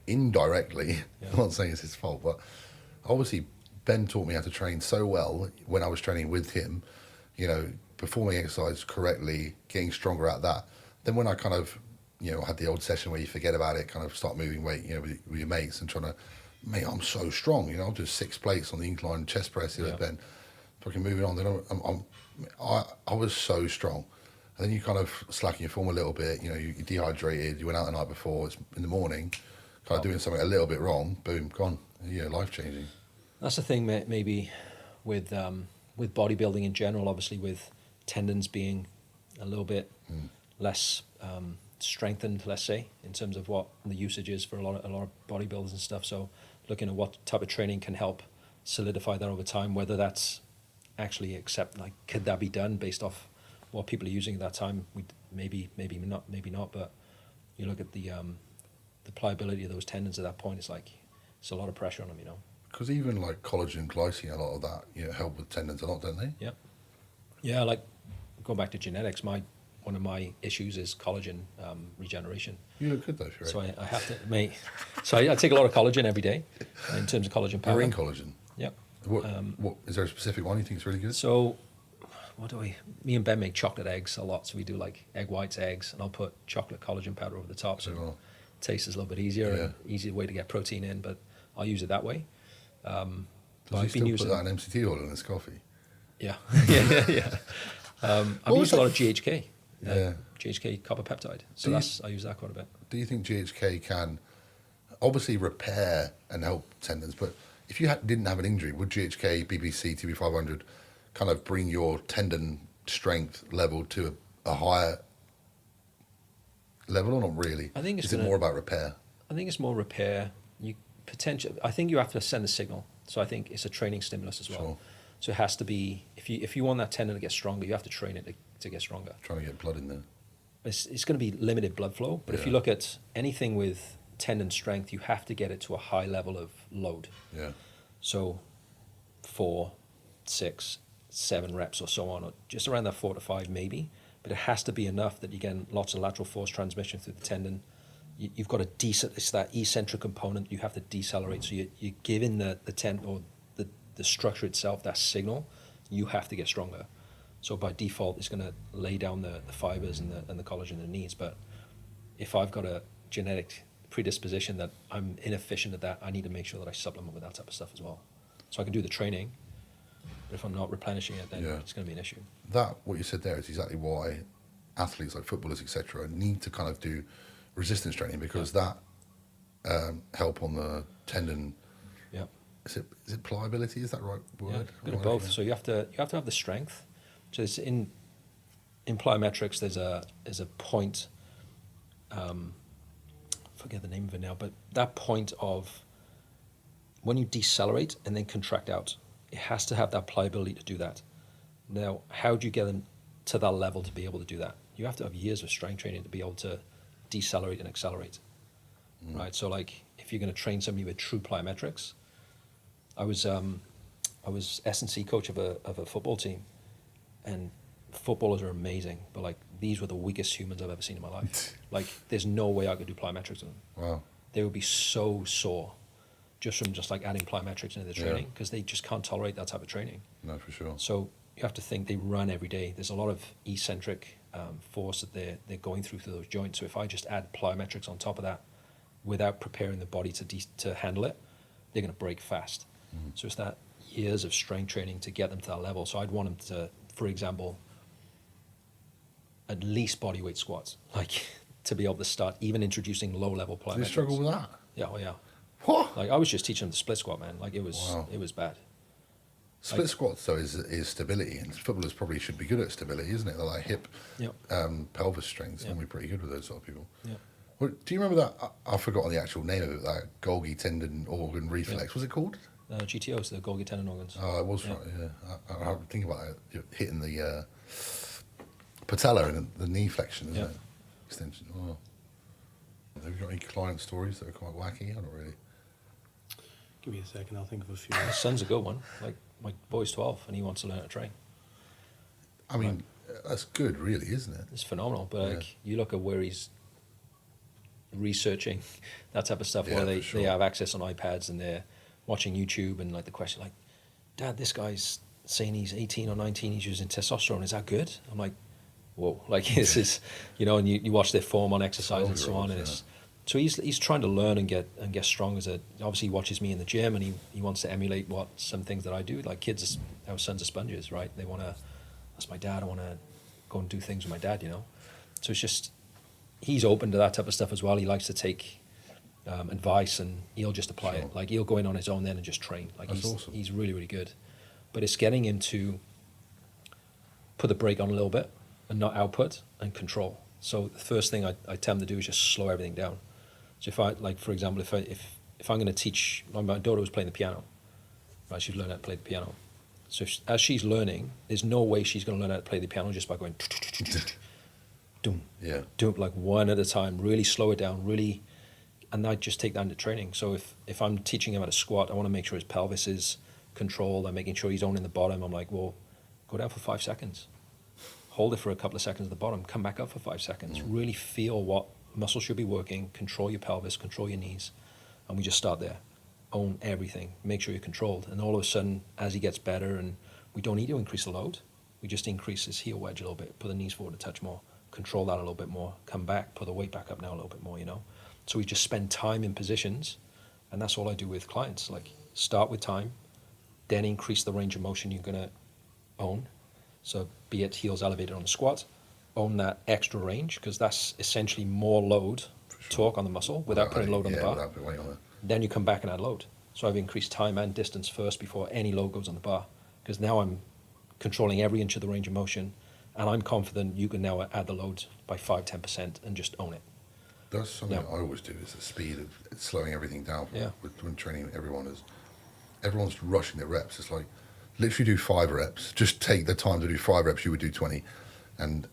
indirectly, Yeah. I'm not saying it's his fault, but obviously Ben taught me how to train so well when I was training with him, performing exercise correctly, getting stronger at that. Then when I kind of, had the old session where you forget about it, kind of start moving weight, with your mates and trying to, mate, I'm so strong, I'll do 6 plates on the incline chest press here Yeah. at Ben, fucking moving on. Then I was so strong. And then you kind of slacken your form a little bit, you're dehydrated, you went out the night before, it's in the morning, kind of doing something a little bit wrong, boom, gone. Life changing. That's the thing, maybe with bodybuilding in general. Obviously, with tendons being a little bit less strengthened, let's say, in terms of what the usage is for a lot of bodybuilders and stuff. So, looking at what type of training can help solidify that over time. Whether that's actually could that be done based off what people are using at that time? Maybe not. But you look at the pliability of those tendons at that point. It's a lot of pressure on them, Because even like collagen, glycine, a lot of that, help with tendons a lot, don't they? Yeah. Yeah, like going back to genetics, one of my issues is collagen regeneration. You look good though, if you're So I have to I take a lot of collagen every day in terms of collagen powder. Marine collagen. Yep. What is there a specific one you think is really good? So me and Ben make chocolate eggs a lot. So we do like egg whites, eggs, and I'll put chocolate collagen powder over the top. So Oh. it tastes a little bit easier and easier way to get protein in, but I'll use it that way. Does he still put that in MCT oil in his coffee? Yeah. yeah. I've used a lot of GHK. Yeah. GHK copper peptide. So I use that quite a bit. Do you think GHK can obviously repair and help tendons, but if you didn't have an injury, would GHK, BBC, TB500 kind of bring your tendon strength level to a higher level, or not really? I think it's Is it more about repair? I think it's more repair. I think you have to send a signal. So I think it's a training stimulus as well. Sure. So it has to be, if you want that tendon to get stronger, you have to train it to get stronger. Trying to get blood in there. It's going to be limited blood flow, but if you look at anything with tendon strength, you have to get it to a high level of load. Yeah. So 4, 6, 7 reps or so on, or just around that 4 to 5 maybe. But it has to be enough that you're getting lots of lateral force transmission through the tendon. You've got it's that eccentric component you have to decelerate. So you're giving the tendon or the structure itself that signal. You have to get stronger. So by default, it's going to lay down the fibers and the collagen it needs. But if I've got a genetic predisposition that I'm inefficient at that, I need to make sure that I supplement with that type of stuff as well. So I can do the training, but if I'm not replenishing it, then it's going to be an issue. That, what you said there, is exactly why athletes like footballers, etc., need to kind of do resistance training, because that help on the tendon. Yeah. Is it pliability? Is that the right word? Yeah, a bit of both. So you have to have the strength. So it's in plyometrics. There's a point. I forget the name of it now, but that point of when you decelerate and then contract out, it has to have that pliability to do that. Now, how do you get them to that level to be able to do that? You have to have years of strength training to be able to decelerate and accelerate, right? So, like, if you're going to train somebody with true plyometrics, I was S&C coach of a football team, and footballers are amazing, but like these were the weakest humans I've ever seen in my life. Like, there's no way I could do plyometrics on them. Wow. They would be so sore just from just like adding plyometrics into the training, because they just can't tolerate that type of training. No, for sure. So you have to think they run every day. There's a lot of eccentric force that they're going through those joints. So if I just add plyometrics on top of that without preparing the body to handle it, they're going to break fast. So it's that years of strength training to get them to that level. So I'd want them to, for example, at least bodyweight squats, like to be able to start even introducing low-level plyometrics. Do you struggle with that? Yeah, oh yeah. What? Like I was just teaching them the split squat, man. Like it was bad. Split squats though is stability, and footballers probably should be good at stability, isn't it? They're like hip, pelvis strengths, and we're pretty good with those sort of people. Yeah. Well, do you remember that? I've forgotten the actual name of it. That Golgi tendon organ reflex. Was it called? GTOs, the Golgi tendon organs. Oh, it was right. Yeah, I think about it. You're hitting the patella and the knee flexion, isn't it? Extension. Oh. Have you got any client stories that are quite wacky? I don't really. Give me a second, I'll think of a few. My son's a good one. Like my boy's 12 and he wants to learn how to train. I mean, that's good, really, isn't it? It's phenomenal. But like you look at where he's researching that type of stuff, where they have access on iPads and they're watching YouTube, and like the question, like, Dad, this guy's saying he's 18 or 19, he's using testosterone. Is that good? I'm like, whoa, like this is, and you watch their form on exercise and so on, and it's. So he's trying to learn and get strong as obviously he watches me in the gym, and he wants to emulate some things that I do. Like kids, our sons are sponges, right? They want to, that's my dad, I want to go and do things with my dad, So it's just, he's open to that type of stuff as well. He likes to take advice and he'll just apply it. Like he'll go in on his own then and just train. Like that's awesome. He's really, really good. But it's getting him to put the brake on a little bit and not output and control. So the first thing I tell him to do is just slow everything down. So if I, like, for example, if I'm going to teach, my daughter was playing the piano, right? She's learning how to play the piano. So as she's learning, there's no way she's going to learn how to play the piano just by going, doom, do it like one at a time, really slow it down, really, and I just take that into training. So if I'm teaching him how to squat, I want to make sure his pelvis is controlled. I'm making sure he's owning the bottom. I'm like, well, go down for 5 seconds. Hold it for a couple of seconds at the bottom, come back up for 5 seconds, really feel what muscles should be working, control your pelvis, control your knees, and we just start there. Own everything, make sure you're controlled, and all of a sudden, as he gets better, and we don't need to increase the load, we just increase his heel wedge a little bit, put the knees forward a touch more, control that a little bit more, come back, put the weight back up now a little bit more, So we just spend time in positions, and that's all I do with clients. Like, start with time, then increase the range of motion you're going to own. So be it heels elevated on the squat, own that extra range, because that's essentially more load, torque on the muscle without putting load on the bar. Without putting weight on it. Then you come back and add load. So I've increased time and distance first before any load goes on the bar, because now I'm controlling every inch of the range of motion, and I'm confident you can now add the load by 5-10% and just own it. That's something I always do, is the speed of slowing everything down. When training everyone's rushing their reps. It's like, literally do 5 reps. Just take the time to do 5 reps. You would do 20, and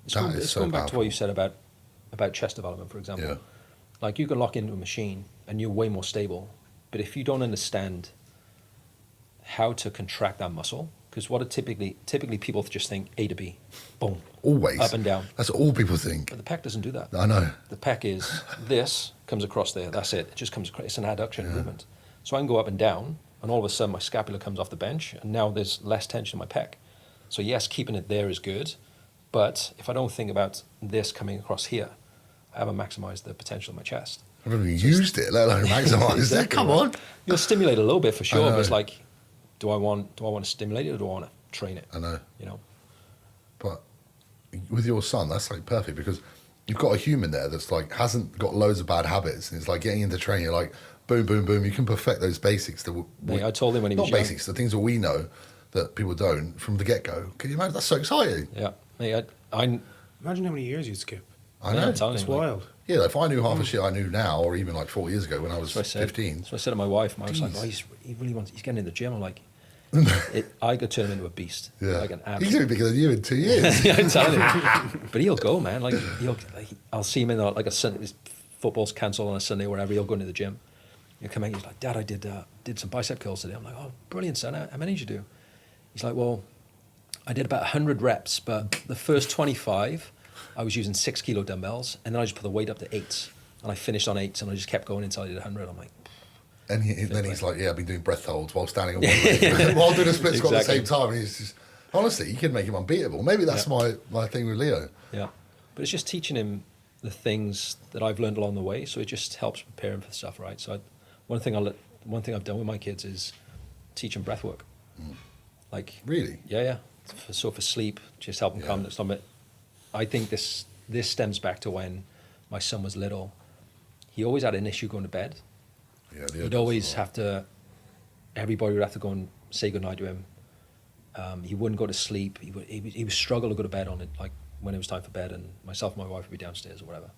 it's going back to what you said about chest development, for example. Like you can lock into a machine and you're way more stable But if you don't understand how to contract that muscle, because what it typically people just think A to B, boom, Always. up and down. That's what all people think. But the pec doesn't do that. I know. The pec is this comes across there. That's it. It just comes across. It's an adduction movement. So I can go up and down, and all of a sudden my scapula comes off the bench, and now there's less tension in my pec. So yes, keeping it there is good, but if I don't think about this coming across here, I haven't maximized the potential of my chest. I've never even used it, let alone maximised Exactly, it. Come right. on. You'll stimulate a little bit for I sure, know. but it's like, do I want to stimulate it or do I want to train it? I know. You know. But with your son, that's like perfect because you've got a human there that's like hasn't got loads of bad habits, and it's like getting into training. You're like boom, boom, boom. You can perfect those basics. Mate, I told him when he was not young. basics, the things that we know that people don't from the get go. Can you imagine? That's so exciting. Yeah, mate, I Imagine how many years you'd skip. I know. I'm telling It's you, like, wild. Yeah, if I knew half the shit I knew now, or even like 4 years ago when I was that's what I said. 15. So I said to my wife, my wife's like, Jeez. oh, he really wants. He's getting in the gym. I'm like, I could turn him into a beast, Yeah, like an he's absolute. going to be bigger than you in 2 years. Yeah, I'm telling you. But he'll go, man. Like I'll see him in like a Sunday. His football's cancelled on a Sunday or whatever. He'll go into the gym. He'll come in. He's like, Dad, I did some bicep curls today. I'm like, oh, brilliant, son. How many did you do? He's like, well, I did about 100 reps, but the first 25, I was using 6 kilo dumbbells, and then I just put the weight up to 8s, and I finished on 8s, and I just kept going until I did 100. I'm like, And then he's like, yeah, I've been doing breath holds while standing on one leg, while doing a split squat at the same Exactly. time. And he's just, honestly, you could make him unbeatable. Maybe that's my thing with Leo. yeah. But it's just teaching him the things that I've learned along the way, so it just helps prepare him for stuff, right? So one thing I've done with my kids is teach them breath work. Like Really? Yeah. So for sleep, just help them calm down. But I think this stems back to when my son was little. He always had an issue going to bed. Yeah, Leo He'd does always as well. have to. Everybody would have to go and say goodnight to him. He wouldn't go to sleep. He would struggle to go to bed on it, like when it was time for bed, and myself and my wife would be downstairs or whatever.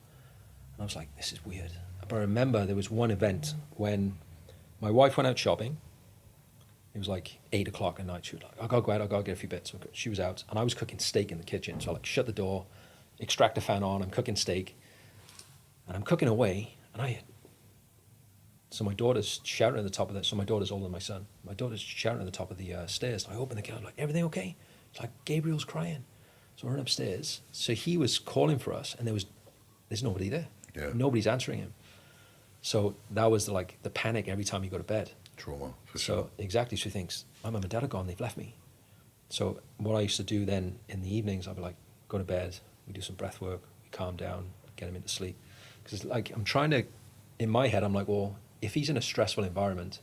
And I was like, this is weird. But I remember there was one event when my wife went out shopping. It was like 8 o'clock at night. She was like, I gotta go out, I gotta get a few bits. So she was out, and I was cooking steak in the kitchen. So I like shut the door, extract the fan on, I'm cooking steak, and I'm cooking away, and so my daughter's shouting at the top of so my daughter's older than my son. My daughter's shouting at the top of the stairs. I open the door, I'm like, everything okay? It's like, Gabriel's crying. So we're upstairs. So he was calling for us, and there's nobody there. Yeah. Nobody's answering him. So that was the panic every time you go to bed. Trauma, for So sure. exactly, so he thinks, my mum and dad are gone, they've left me. So what I used to do then in the evenings, I'd be like, go to bed, we do some breath work, we calm down, get him into sleep. Because like I'm trying to, in my head, I'm like, well, if he's in a stressful environment,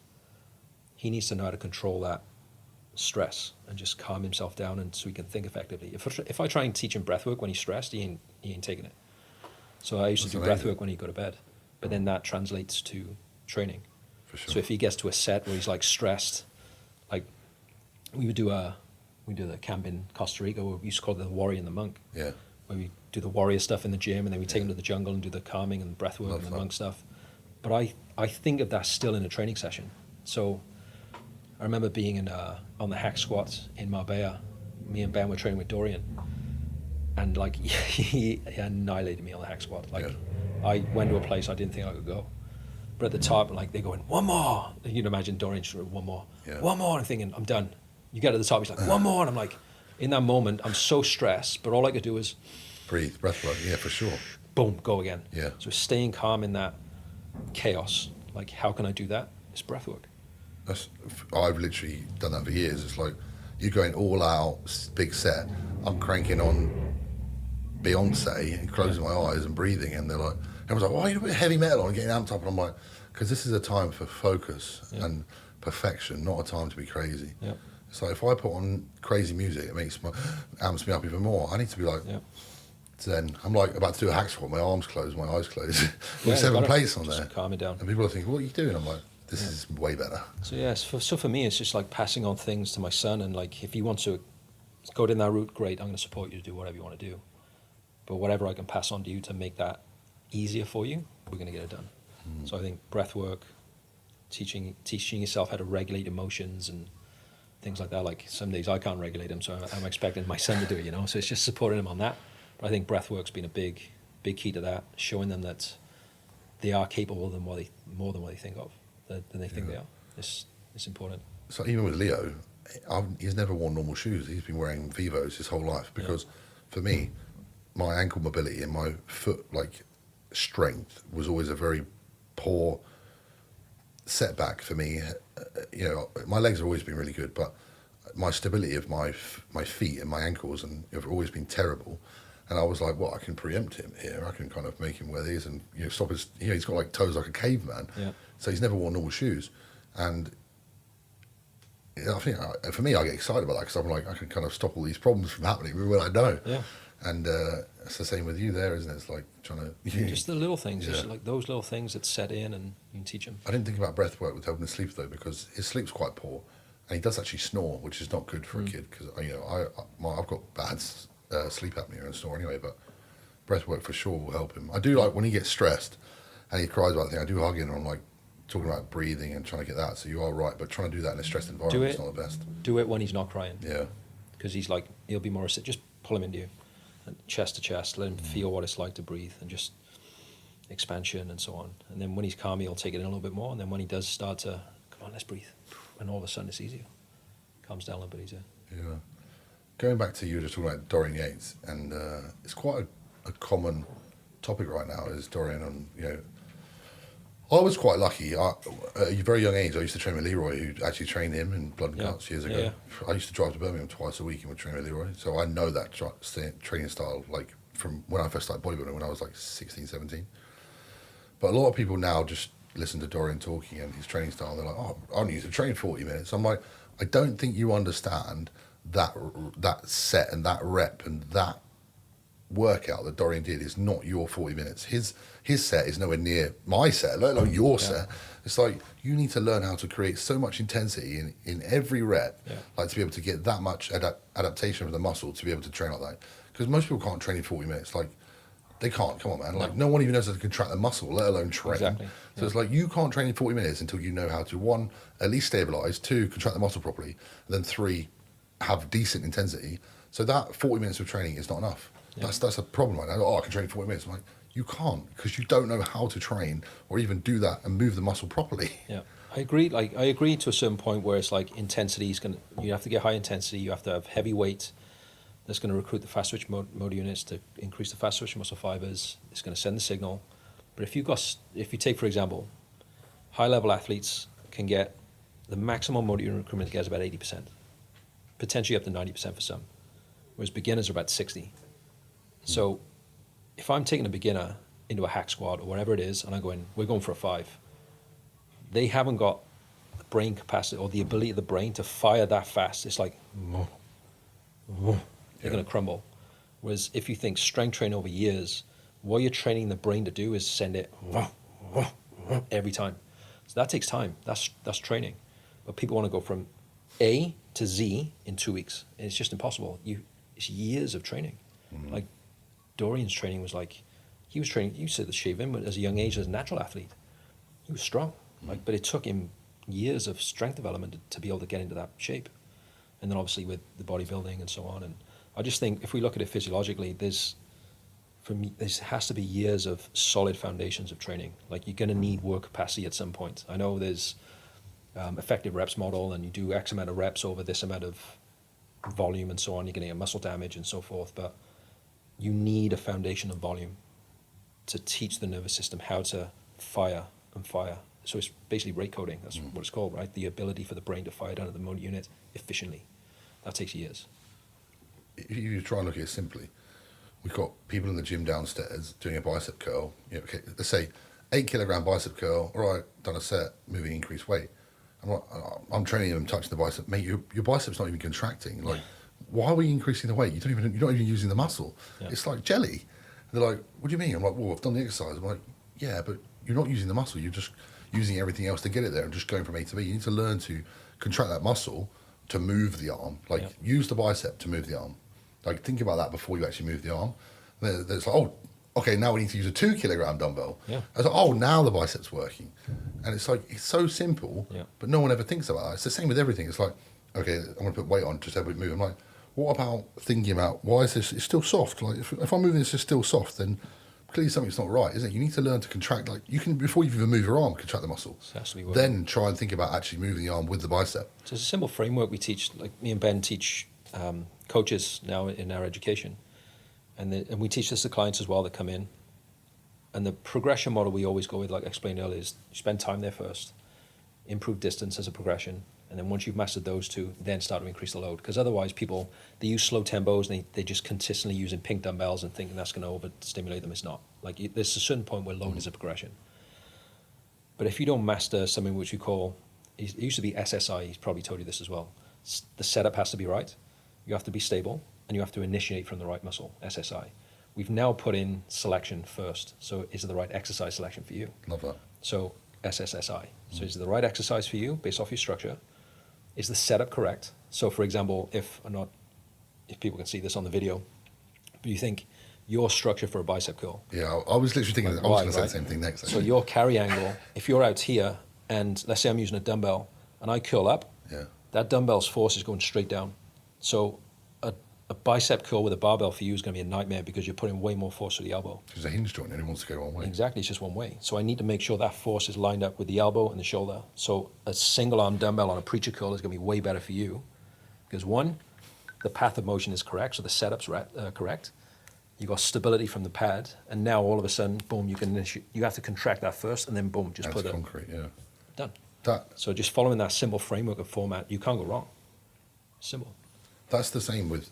he needs to know how to control that stress and just calm himself down, and so he can think effectively. If I try and teach him breath work when he's stressed, he ain't taking it. So I used to That's do amazing. breath work when he'd go to bed, but then that translates to training. For sure. So if he gets to a set where he's like stressed, like we do the camp in Costa Rica where we used to call it the warrior and the monk, Yeah. where we do the warrior stuff in the gym and then we take him to the jungle and do the calming and breath work Love and the that. monk stuff. But I think of that still in a training session. So I remember being on the hack squats in Marbella. Me and Ben were training with Dorian, and like he annihilated me on the hack squat. Like I went to a place I didn't think I could go. But at the top, like they're going, one more. You'd imagine Dorian just went, one more. Yeah. One more. I'm thinking, I'm done. You get to the top, he's like, one more. And I'm like, in that moment, I'm so stressed, but all I could do was, Breathe, breath work. Yeah, for sure. boom, go again. Yeah. So staying calm in that chaos, like how can I do that? It's breath work. I've literally done that for years. It's like you're going all out, big set. I'm cranking on Beyonce and closing my eyes and breathing, and they're like, everyone's like, why are you putting heavy metal on and getting amped up? And I'm like, because this is a time for focus and perfection, not a time to be crazy. Yeah. So if I put on crazy music, it amps me up even more. I need to be like, Zen. I'm like about to do a hack squat, my arms closed, my eyes closed, with 7 plates on just there. calm it down. And people are thinking, what are you doing? I'm like, this is way better. So yes, so for me, it's just like passing on things to my son, and like if he wants to go down that route, great. I'm going to support you to do whatever you want to do. But whatever I can pass on to you to make that easier for you, we're going to get it done. So I think breath work, teaching yourself how to regulate emotions and things like that. Like some days I can't regulate them, so I'm expecting my son to do it. So it's just supporting him on that. But I think breath work's been a big key to that, showing them that they are capable more than what they think of. than they think they are. It's important. So even with Leo, he's never worn normal shoes. He's been wearing Vivos his whole life because for me, my ankle mobility and my foot strength was always a very poor setback for me. My legs have always been really good, but my stability of my feet and my ankles have always been terrible. And I was like, well, I can preempt him here. I can kind of make him wear these and stop his. He's got toes like a caveman. Yeah. So he's never worn normal shoes, and I think for me, I get excited about that because I'm like, I can kind of stop all these problems from happening when I know. Yeah. And it's the same with you there, isn't it? It's like trying to... Just the little things, just like those little things that set in and you can teach him. I didn't think about breath work with helping him sleep, though, because his sleep's quite poor. And he does actually snore, which is not good for a kid, because I've got bad sleep apnea and snore anyway, but breath work for sure will help him. I do like when he gets stressed and he cries about things, I do hug him and I'm like talking about breathing and trying to get that. So you are right, but trying to do that in a stressed environment is not the best. Do it when he's not crying. Yeah. Because he'll be more, just pull him into you. And chest to chest, let him feel what it's like to breathe and just expansion and so on. And then when he's calm, he'll take it in a little bit more. And then when he does start to, come on, let's breathe. And all of a sudden it's easier. Calms down a little bit easier. Yeah. Going back to you just talking about Dorian Yates, and it's quite a common topic right now is Dorian on, I was quite lucky. At a very young age, I used to train with Leroy, who actually trained him in Blood and Guts years ago. I used to drive to Birmingham twice a week and would train with Leroy. So I know that training style, from when I first started bodybuilding, when I was 16, 17. But a lot of people now just listen to Dorian talking and his training style. They're like, oh, I only used to train 40 minutes. I'm like, I don't think you understand that set and that rep and that workout that Dorian did is not your 40 minutes. His set is nowhere near my set, let alone your set. It's like you need to learn how to create so much intensity in every rep, to be able to get that much adaptation of the muscle to be able to train like that. Because most people can't train in 40 minutes. They can't. Come on, man. No one even knows how to contract the muscle, let alone train. Exactly. So it's you can't train in 40 minutes until you know how to, 1, at least stabilize, 2, contract the muscle properly, and then 3, have decent intensity. So that 40 minutes of training is not enough. Yeah. That's a problem right now. Oh, I can train 40 minutes. I'm like, you can't, because you don't know how to train or even do that and move the muscle properly. Yeah, I agree. I agree to a certain point where it's intensity is going to, you have to get high intensity. You have to have heavy weight. That's going to recruit the fast twitch motor units to increase the fast twitch muscle fibers. It's going to send the signal. But if you take, for example, high level athletes can get the maximum motor unit recruitment gets about 80%, potentially up to 90% for some, whereas beginners are about 60. So if I'm taking a beginner into a hack squat or whatever it is, and we're going for a 5, they haven't got the brain capacity or the ability of the brain to fire that fast. It's like, they're going to crumble. Whereas if you think strength training over years, what you're training the brain to do is send it every time. So that takes time. That's training. But people want to go from A to Z in 2 weeks. And it's just impossible. It's years of training. Dorian's training was he was training, you said the shave in, but as a young age, as a natural athlete, he was strong. But it took him years of strength development to be able to get into that shape. And then obviously with the bodybuilding and so on. And I just think if we look at it physiologically, there has to be years of solid foundations of training. You're going to need work capacity at some point. I know there's effective reps model, and you do X amount of reps over this amount of volume and so on. You're going to get muscle damage and so forth. But you need a foundation of volume to teach the nervous system how to fire and fire. So it's basically rate coding. That's what it's called, right? The ability for the brain to fire down at the motor unit efficiently. That takes years. If you try and look at it simply, we've got people in the gym downstairs doing a bicep curl. Okay, let's say 8 kilogram bicep curl. All right, done a set, moving increased weight. I'm training them, touching the bicep. Mate, your bicep's not even contracting. Why are we increasing the weight? You're not even using the muscle. Yeah. It's like jelly. And they're like, what do you mean? I'm like, well, I've done the exercise. I'm like, yeah, but you're not using the muscle. You're just using everything else to get it there and just going from A to B. You need to learn to contract that muscle to move the arm. Use the bicep to move the arm. Think about that before you actually move the arm. And then it's like, oh, okay, now we need to use a 2 kilogram dumbbell. Yeah. I was like, oh, now the bicep's working. And it's so simple, but no one ever thinks about that. It's the same with everything. It's like, okay, I'm going to put weight on, just have it move. I'm like, what about thinking about why is this? It's still soft. If I'm moving this, it's still soft. Then clearly something's not right, isn't it? You need to learn to contract, like you can, before you even move your arm, contract the muscle. So it has to be working. Then try and think about actually moving the arm with the bicep. So it's a simple framework we teach, like me and Ben teach coaches now in our education. And we teach this to clients as well that come in. And the progression model we always go with, like I explained earlier, is you spend time there first, improve distance as a progression, and then once you've mastered those two, then start to increase the load. Because otherwise people, they use slow tempos and they just consistently using pink dumbbells and thinking that's going to overstimulate them. It's not. Like there's a certain point where load is a progression. But if you don't master something which we call, it used to be SSI, he's probably told you this as well. The setup has to be right, you have to be stable, and you have to initiate from the right muscle, SSI. We've now put in selection first. So is it the right exercise selection for you? Love that. So SSSI. So is it the right exercise for you based off your structure? Is the setup correct? So for example, if people can see this on the video, but you think your structure for a bicep curl. Yeah, I was literally thinking, I was going to say the same thing next. So your carry angle, if you're out here and let's say I'm using a dumbbell and I curl up, that dumbbell's force is going straight down. So a bicep curl with a barbell for you is going to be a nightmare because you're putting way more force through the elbow. Because a hinge joint only wants to go one way. Exactly, it's just one way. So I need to make sure that force is lined up with the elbow and the shoulder. So a single arm dumbbell on a preacher curl is going to be way better for you because one, the path of motion is correct, so the setup's correct. You got stability from the pad, and now all of a sudden, boom, you have to contract that first, and then boom, just That's put it. concrete, yeah. Done. That. So just following that simple framework of format, you can't go wrong. Simple. That's the same with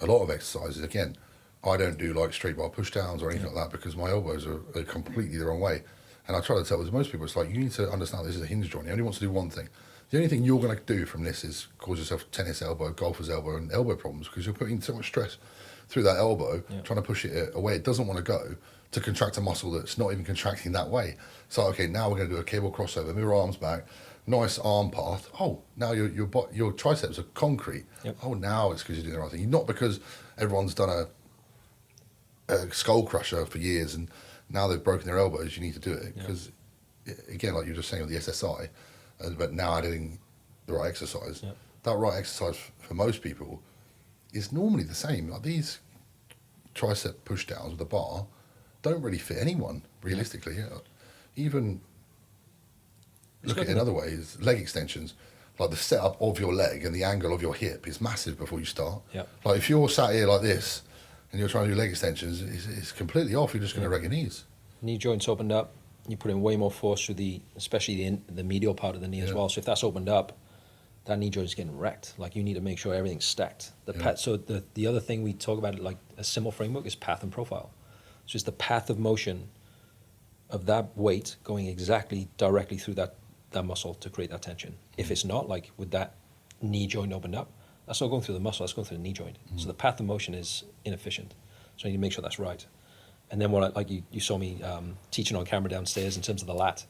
a lot of exercises. Again, I don't do like straight bar push downs or anything like that because my elbows are completely the wrong way. And I try to tell with most people, it's like, you need to understand this is a hinge joint. You only want to do one thing. The only thing you're going to do from this is cause yourself tennis elbow, golfer's elbow, and elbow problems because you're putting so much stress through that elbow, trying to push it away. It doesn't want to go to contract a muscle that's not even contracting that way. So, okay, now we're going to do a cable crossover, move our arms back, nice arm path. Oh, now your triceps are concrete. Yep. Oh, now it's because you're doing the right thing. Not because everyone's done a skull crusher for years and now they've broken their elbows, you need to do it. Because, again, like you were just saying with the SSI, but now adding the right exercise, that right exercise for most people is normally the same. Like these tricep push downs with a bar don't really fit anyone, realistically. Even look at it another way, is leg extensions. Like the setup of your leg and the angle of your hip is massive before you start. Like if you're sat here like this and you're trying to do leg extensions, it's completely off. You're just going to wreck your knees. Knee joints opened up. You put in way more force through especially the medial part of the knee as well. So if that's opened up, that knee joint is getting wrecked. Like you need to make sure everything's stacked. So the other thing we talk about, like a simple framework, is path and profile. So it's the path of motion of that weight going exactly directly through that muscle to create that tension. If it's not, like with that knee joint opened up, that's not going through the muscle, that's going through the knee joint. So the path of motion is inefficient. So you need to make sure that's right. And then like you saw me teaching on camera downstairs in terms of the lat.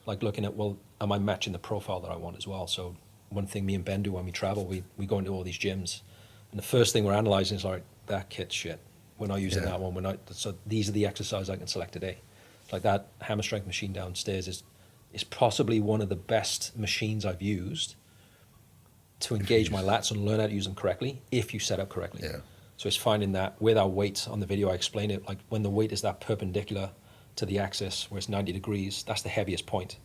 Like looking at, well, am I matching the profile that I want as well? So one thing me and Ben do when we travel, we go into all these gyms, and the first thing we're analyzing is like, that kit's shit. We're not using that one. So these are the exercises I can select today. Like that hammer strength machine downstairs is possibly one of the best machines I've used to engage my lats and learn how to use them correctly if you set up correctly. So it's finding that with our weight on the video, I explain it, like when the weight is that perpendicular to the axis where it's 90 degrees, that's the heaviest point.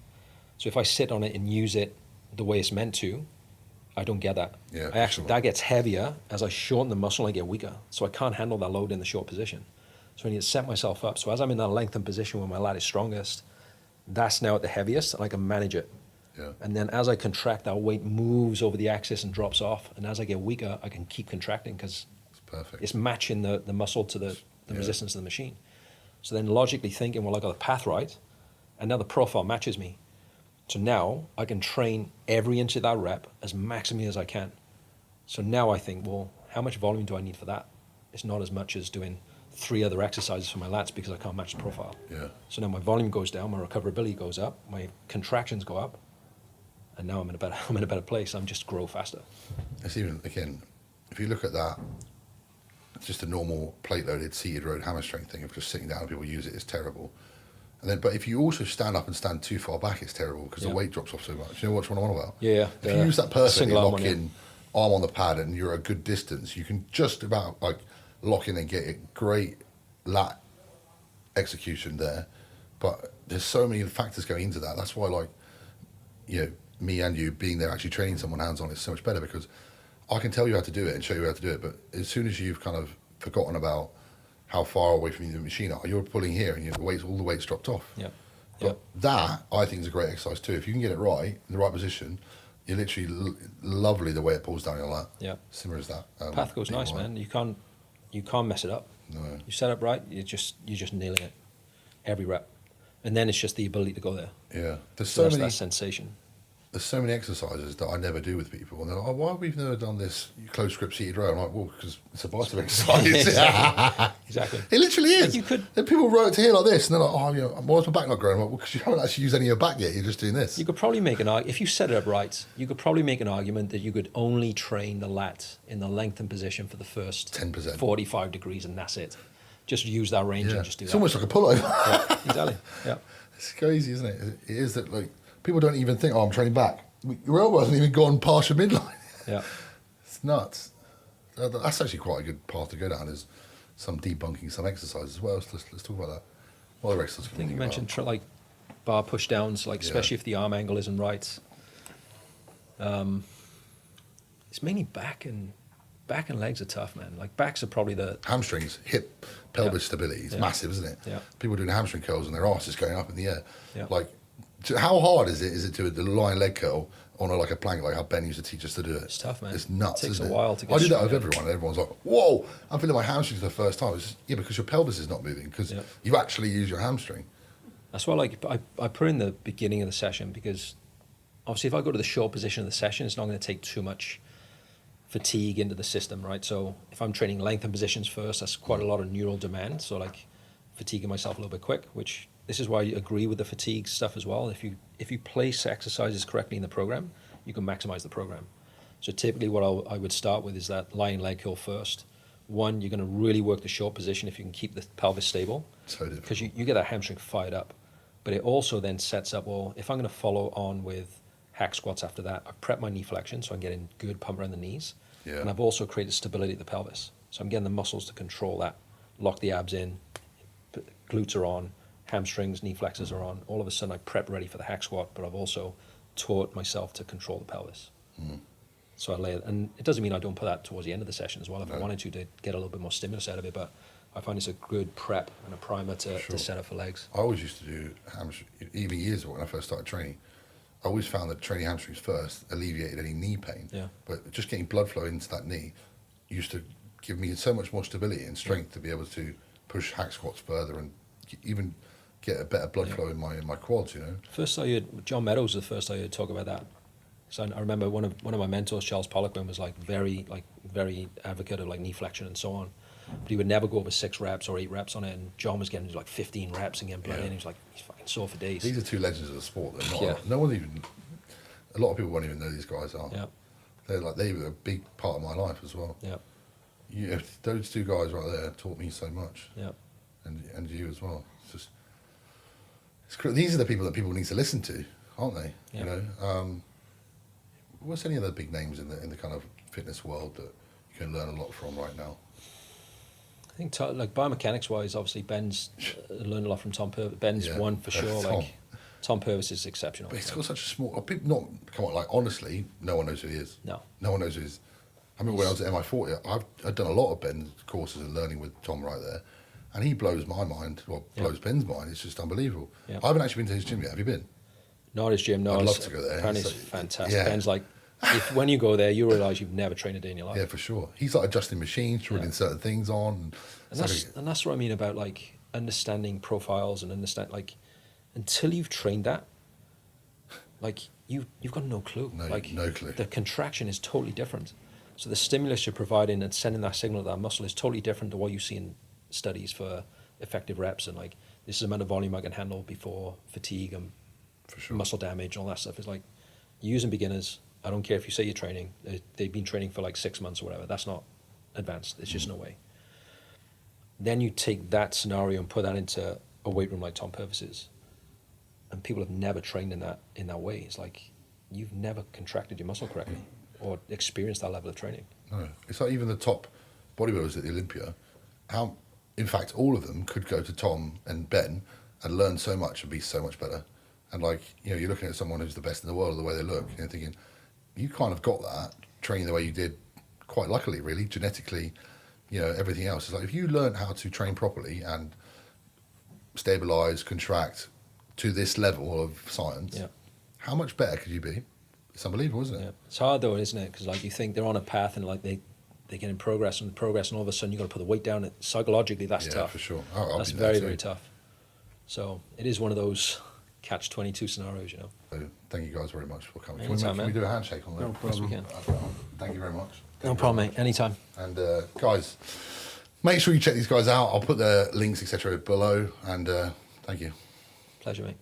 So if I sit on it and use it the way it's meant to, I don't get that. That gets heavier as I shorten the muscle, I get weaker. So I can't handle that load in the short position. So I need to set myself up. So as I'm in that lengthened position where my lat is strongest, that's now at the heaviest, and I can manage it. And then as I contract, that weight moves over the axis and drops off. And as I get weaker, I can keep contracting because it's matching the muscle to the resistance of the machine. So then logically thinking, well, I got the path right, and now the profile matches me. So now I can train every inch of that rep as maximally as I can. So now I think, well, how much volume do I need for that? It's not as much as doing 3 other exercises for my lats because I can't match the profile. So now my volume goes down, my recoverability goes up, my contractions go up, and now I'm in a better place. I'm just grow faster. It's even, again, if you look at that, it's just a normal plate-loaded, seated road hammer strength thing of just sitting down and people use it, it's terrible. And then, but if you also stand up and stand too far back, it's terrible because the weight drops off so much. You know which one I'm on about? If you use that perfectly, lock in, arm on the pad, and you're at a good distance, you can just about like lock in and get a great lat execution there, but there's so many factors going into that. That's why, like, me and you being there actually training someone hands-on is so much better, because I can tell you how to do it and show you how to do it, but as soon as you've kind of forgotten about how far away from the machine are, you're pulling here and all the weight's dropped off. Yeah. But that, I think, is a great exercise too. If you can get it right, in the right position, you're literally lovely the way it pulls down your lat. Yeah. Similar as that. Path goes nice, man. You can't mess it up. No. You set up right, you're just nailing it every rep, and then it's just the ability to go there. Yeah. There's So so that's many. that sensation. There's so many exercises that I never do with people, and they're like, "Oh, why have we never done this close grip seated row?" I'm like, "Well, because it's a bicep exercise." Exactly. It literally is. Like you could. Then people row it to here like this, and they're like, "Oh, why is my back not growing?" I'm like, "Well, because you haven't actually used any of your back yet. You're just doing this." You could probably make an argument, if you set it up right, you could probably make an argument that you could only train the lat in the lengthened position for the first 10%. 45 degrees, and that's it. Just use that range Yeah. and just do It's that. almost like a pullover. Yeah, exactly. Yeah. It's crazy, isn't it? It is that, like, people don't even think, "Oh, I'm training back." Your elbow hasn't even gone past your midline. Yeah. It's nuts. That's actually quite a good path to go down, is some debunking some exercises as well. So let's talk about that. What other exercises I can think we you think mentioned about? like bar push downs, like Yeah. especially if the arm angle isn't right. It's mainly back and legs are tough, man. Like backs are probably the Hamstrings, hip, pelvis Yeah. stability. It's Yeah. massive, isn't it? Yeah. People doing hamstring curls and their arse is going up in the air. Yeah. Like, how hard is it? Is it to do a lying leg curl on like a plank, like how Ben used to teach us to do it? It's tough, man. It's nuts. It takes isn't a while to get I do that strong with at it. everyone. And everyone's like, "Whoa, I'm feeling my hamstrings for the first time." It's just, yeah, because your pelvis is not moving, because Yeah. you actually use your hamstring. That's why, like, I put in the beginning of the session, because obviously if I go to the short position of the session, it's not going to take too much fatigue into the system, right? So if I'm training length and positions first, that's quite a lot of neural demand. So like fatiguing myself a little bit quick, which this is why I agree with the fatigue stuff as well. If you place exercises correctly in the program, you can maximize the program. So typically what I would start with is that lying leg curl first. One, you're going to really work the short position if you can keep the pelvis stable, So difficult. because you get that hamstring fired up. But it also then sets up, well, if I'm going to follow on with hack squats after that, I've prepped my knee flexion, so I'm getting good pump around the knees. Yeah. And I've also created stability at the pelvis. So I'm getting the muscles to control that, lock the abs in, glutes are on, hamstrings, knee flexors are on. All of a sudden I prep ready for the hack squat, but I've also taught myself to control the pelvis. So I lay it, and it doesn't mean I don't put that towards the end of the session as well if I No. wanted to get a little bit more stimulus out of it, but I find it's a good prep and a primer Sure. to set up for legs. I always used to do hamstring, even years ago when I first started training. I always found that training hamstrings first alleviated any knee pain. Yeah. But just getting blood flow into that knee used to give me so much more stability and strength to be able to push hack squats further and even get a better blood Yeah. flow in my quads, you know. First I heard, John Meadows was the first I heard talk about that. So I remember one of my mentors, Charles Poliquin, was very advocate of like knee flexion and so on. But he would never go over 6 reps or 8 reps on it, and John was getting to like 15 reps and getting blood Yeah. in. He was like, he's fucking sore for days. These are two legends of the sport. They're not. Yeah. No one even. A lot of people won't even know these guys are. Yeah, They were a big part of my life as well. yeah, Those two guys right there taught me so much, yeah. and you as well. These are the people that people need to listen to, aren't they? Yeah. You know. What's any other big names in the kind of fitness world that you can learn a lot from right now? I think like biomechanics wise, obviously Ben's learned a lot from Tom Purvis. Ben's Yeah. one for sure. Tom. Like Tom Purvis is exceptional. But he's got such a small. People not come on. Like honestly, no one knows who he is. No. No one knows who he is. I remember when I was at MI40, I've done a lot of Ben's courses and learning with Tom right there, and he blows my mind. Well, Yeah. blows Ben's mind. It's just unbelievable. Yeah. I haven't actually been to his gym yet. Have you been? Not his gym, no. I'd love it's- to go there. Apparently it's So- fantastic. yeah. Ben's like, when you go there, you realise you've never trained a day in your life. Yeah, for sure. He's like adjusting machines, drilling Yeah. certain things on. And that's what I mean about like understanding profiles and understand like until you've trained that, like you've got no clue. No clue. The contraction is totally different. So the stimulus you're providing and sending that signal to that muscle is totally different to what you see in studies for effective reps and like this is the amount of volume I can handle before fatigue and For sure. muscle damage and all that stuff. It's like you're using beginners. I don't care if you say you're training. They've been training for like 6 months or whatever. That's not advanced. There's just no way. Then you take that scenario and put that into a weight room like Tom Purvis's, and people have never trained in that way. It's like you've never contracted your muscle correctly or experienced that level of training. No, it's like even the top bodybuilders at the Olympia. How in fact, all of them could go to Tom and Ben and learn so much and be so much better. And like, you know, you're looking at someone who's the best in the world, the way they look, and you're thinking, you kind of got that training the way you did, quite luckily, really, genetically, you know, everything else. It's like, if you learn how to train properly and stabilize, contract to this level of science, Yeah. how much better could you be? It's unbelievable, isn't it? Yeah. It's hard though, isn't it? Because like you think they're on a path and like they get in progress, and all of a sudden you got to put the weight down. Psychologically, that's Yeah, tough. for sure. I'll That's be there very, too. very tough. So it is one of those catch-22 scenarios, you know. So thank you guys very much for coming. Anytime, Can we man. do a handshake on that? No Yes, we problem. can. Thank you very much. No Thank you problem, very mate. much. Anytime. And guys, make sure you check these guys out. I'll put the links, etc., below. And thank you. Pleasure, mate.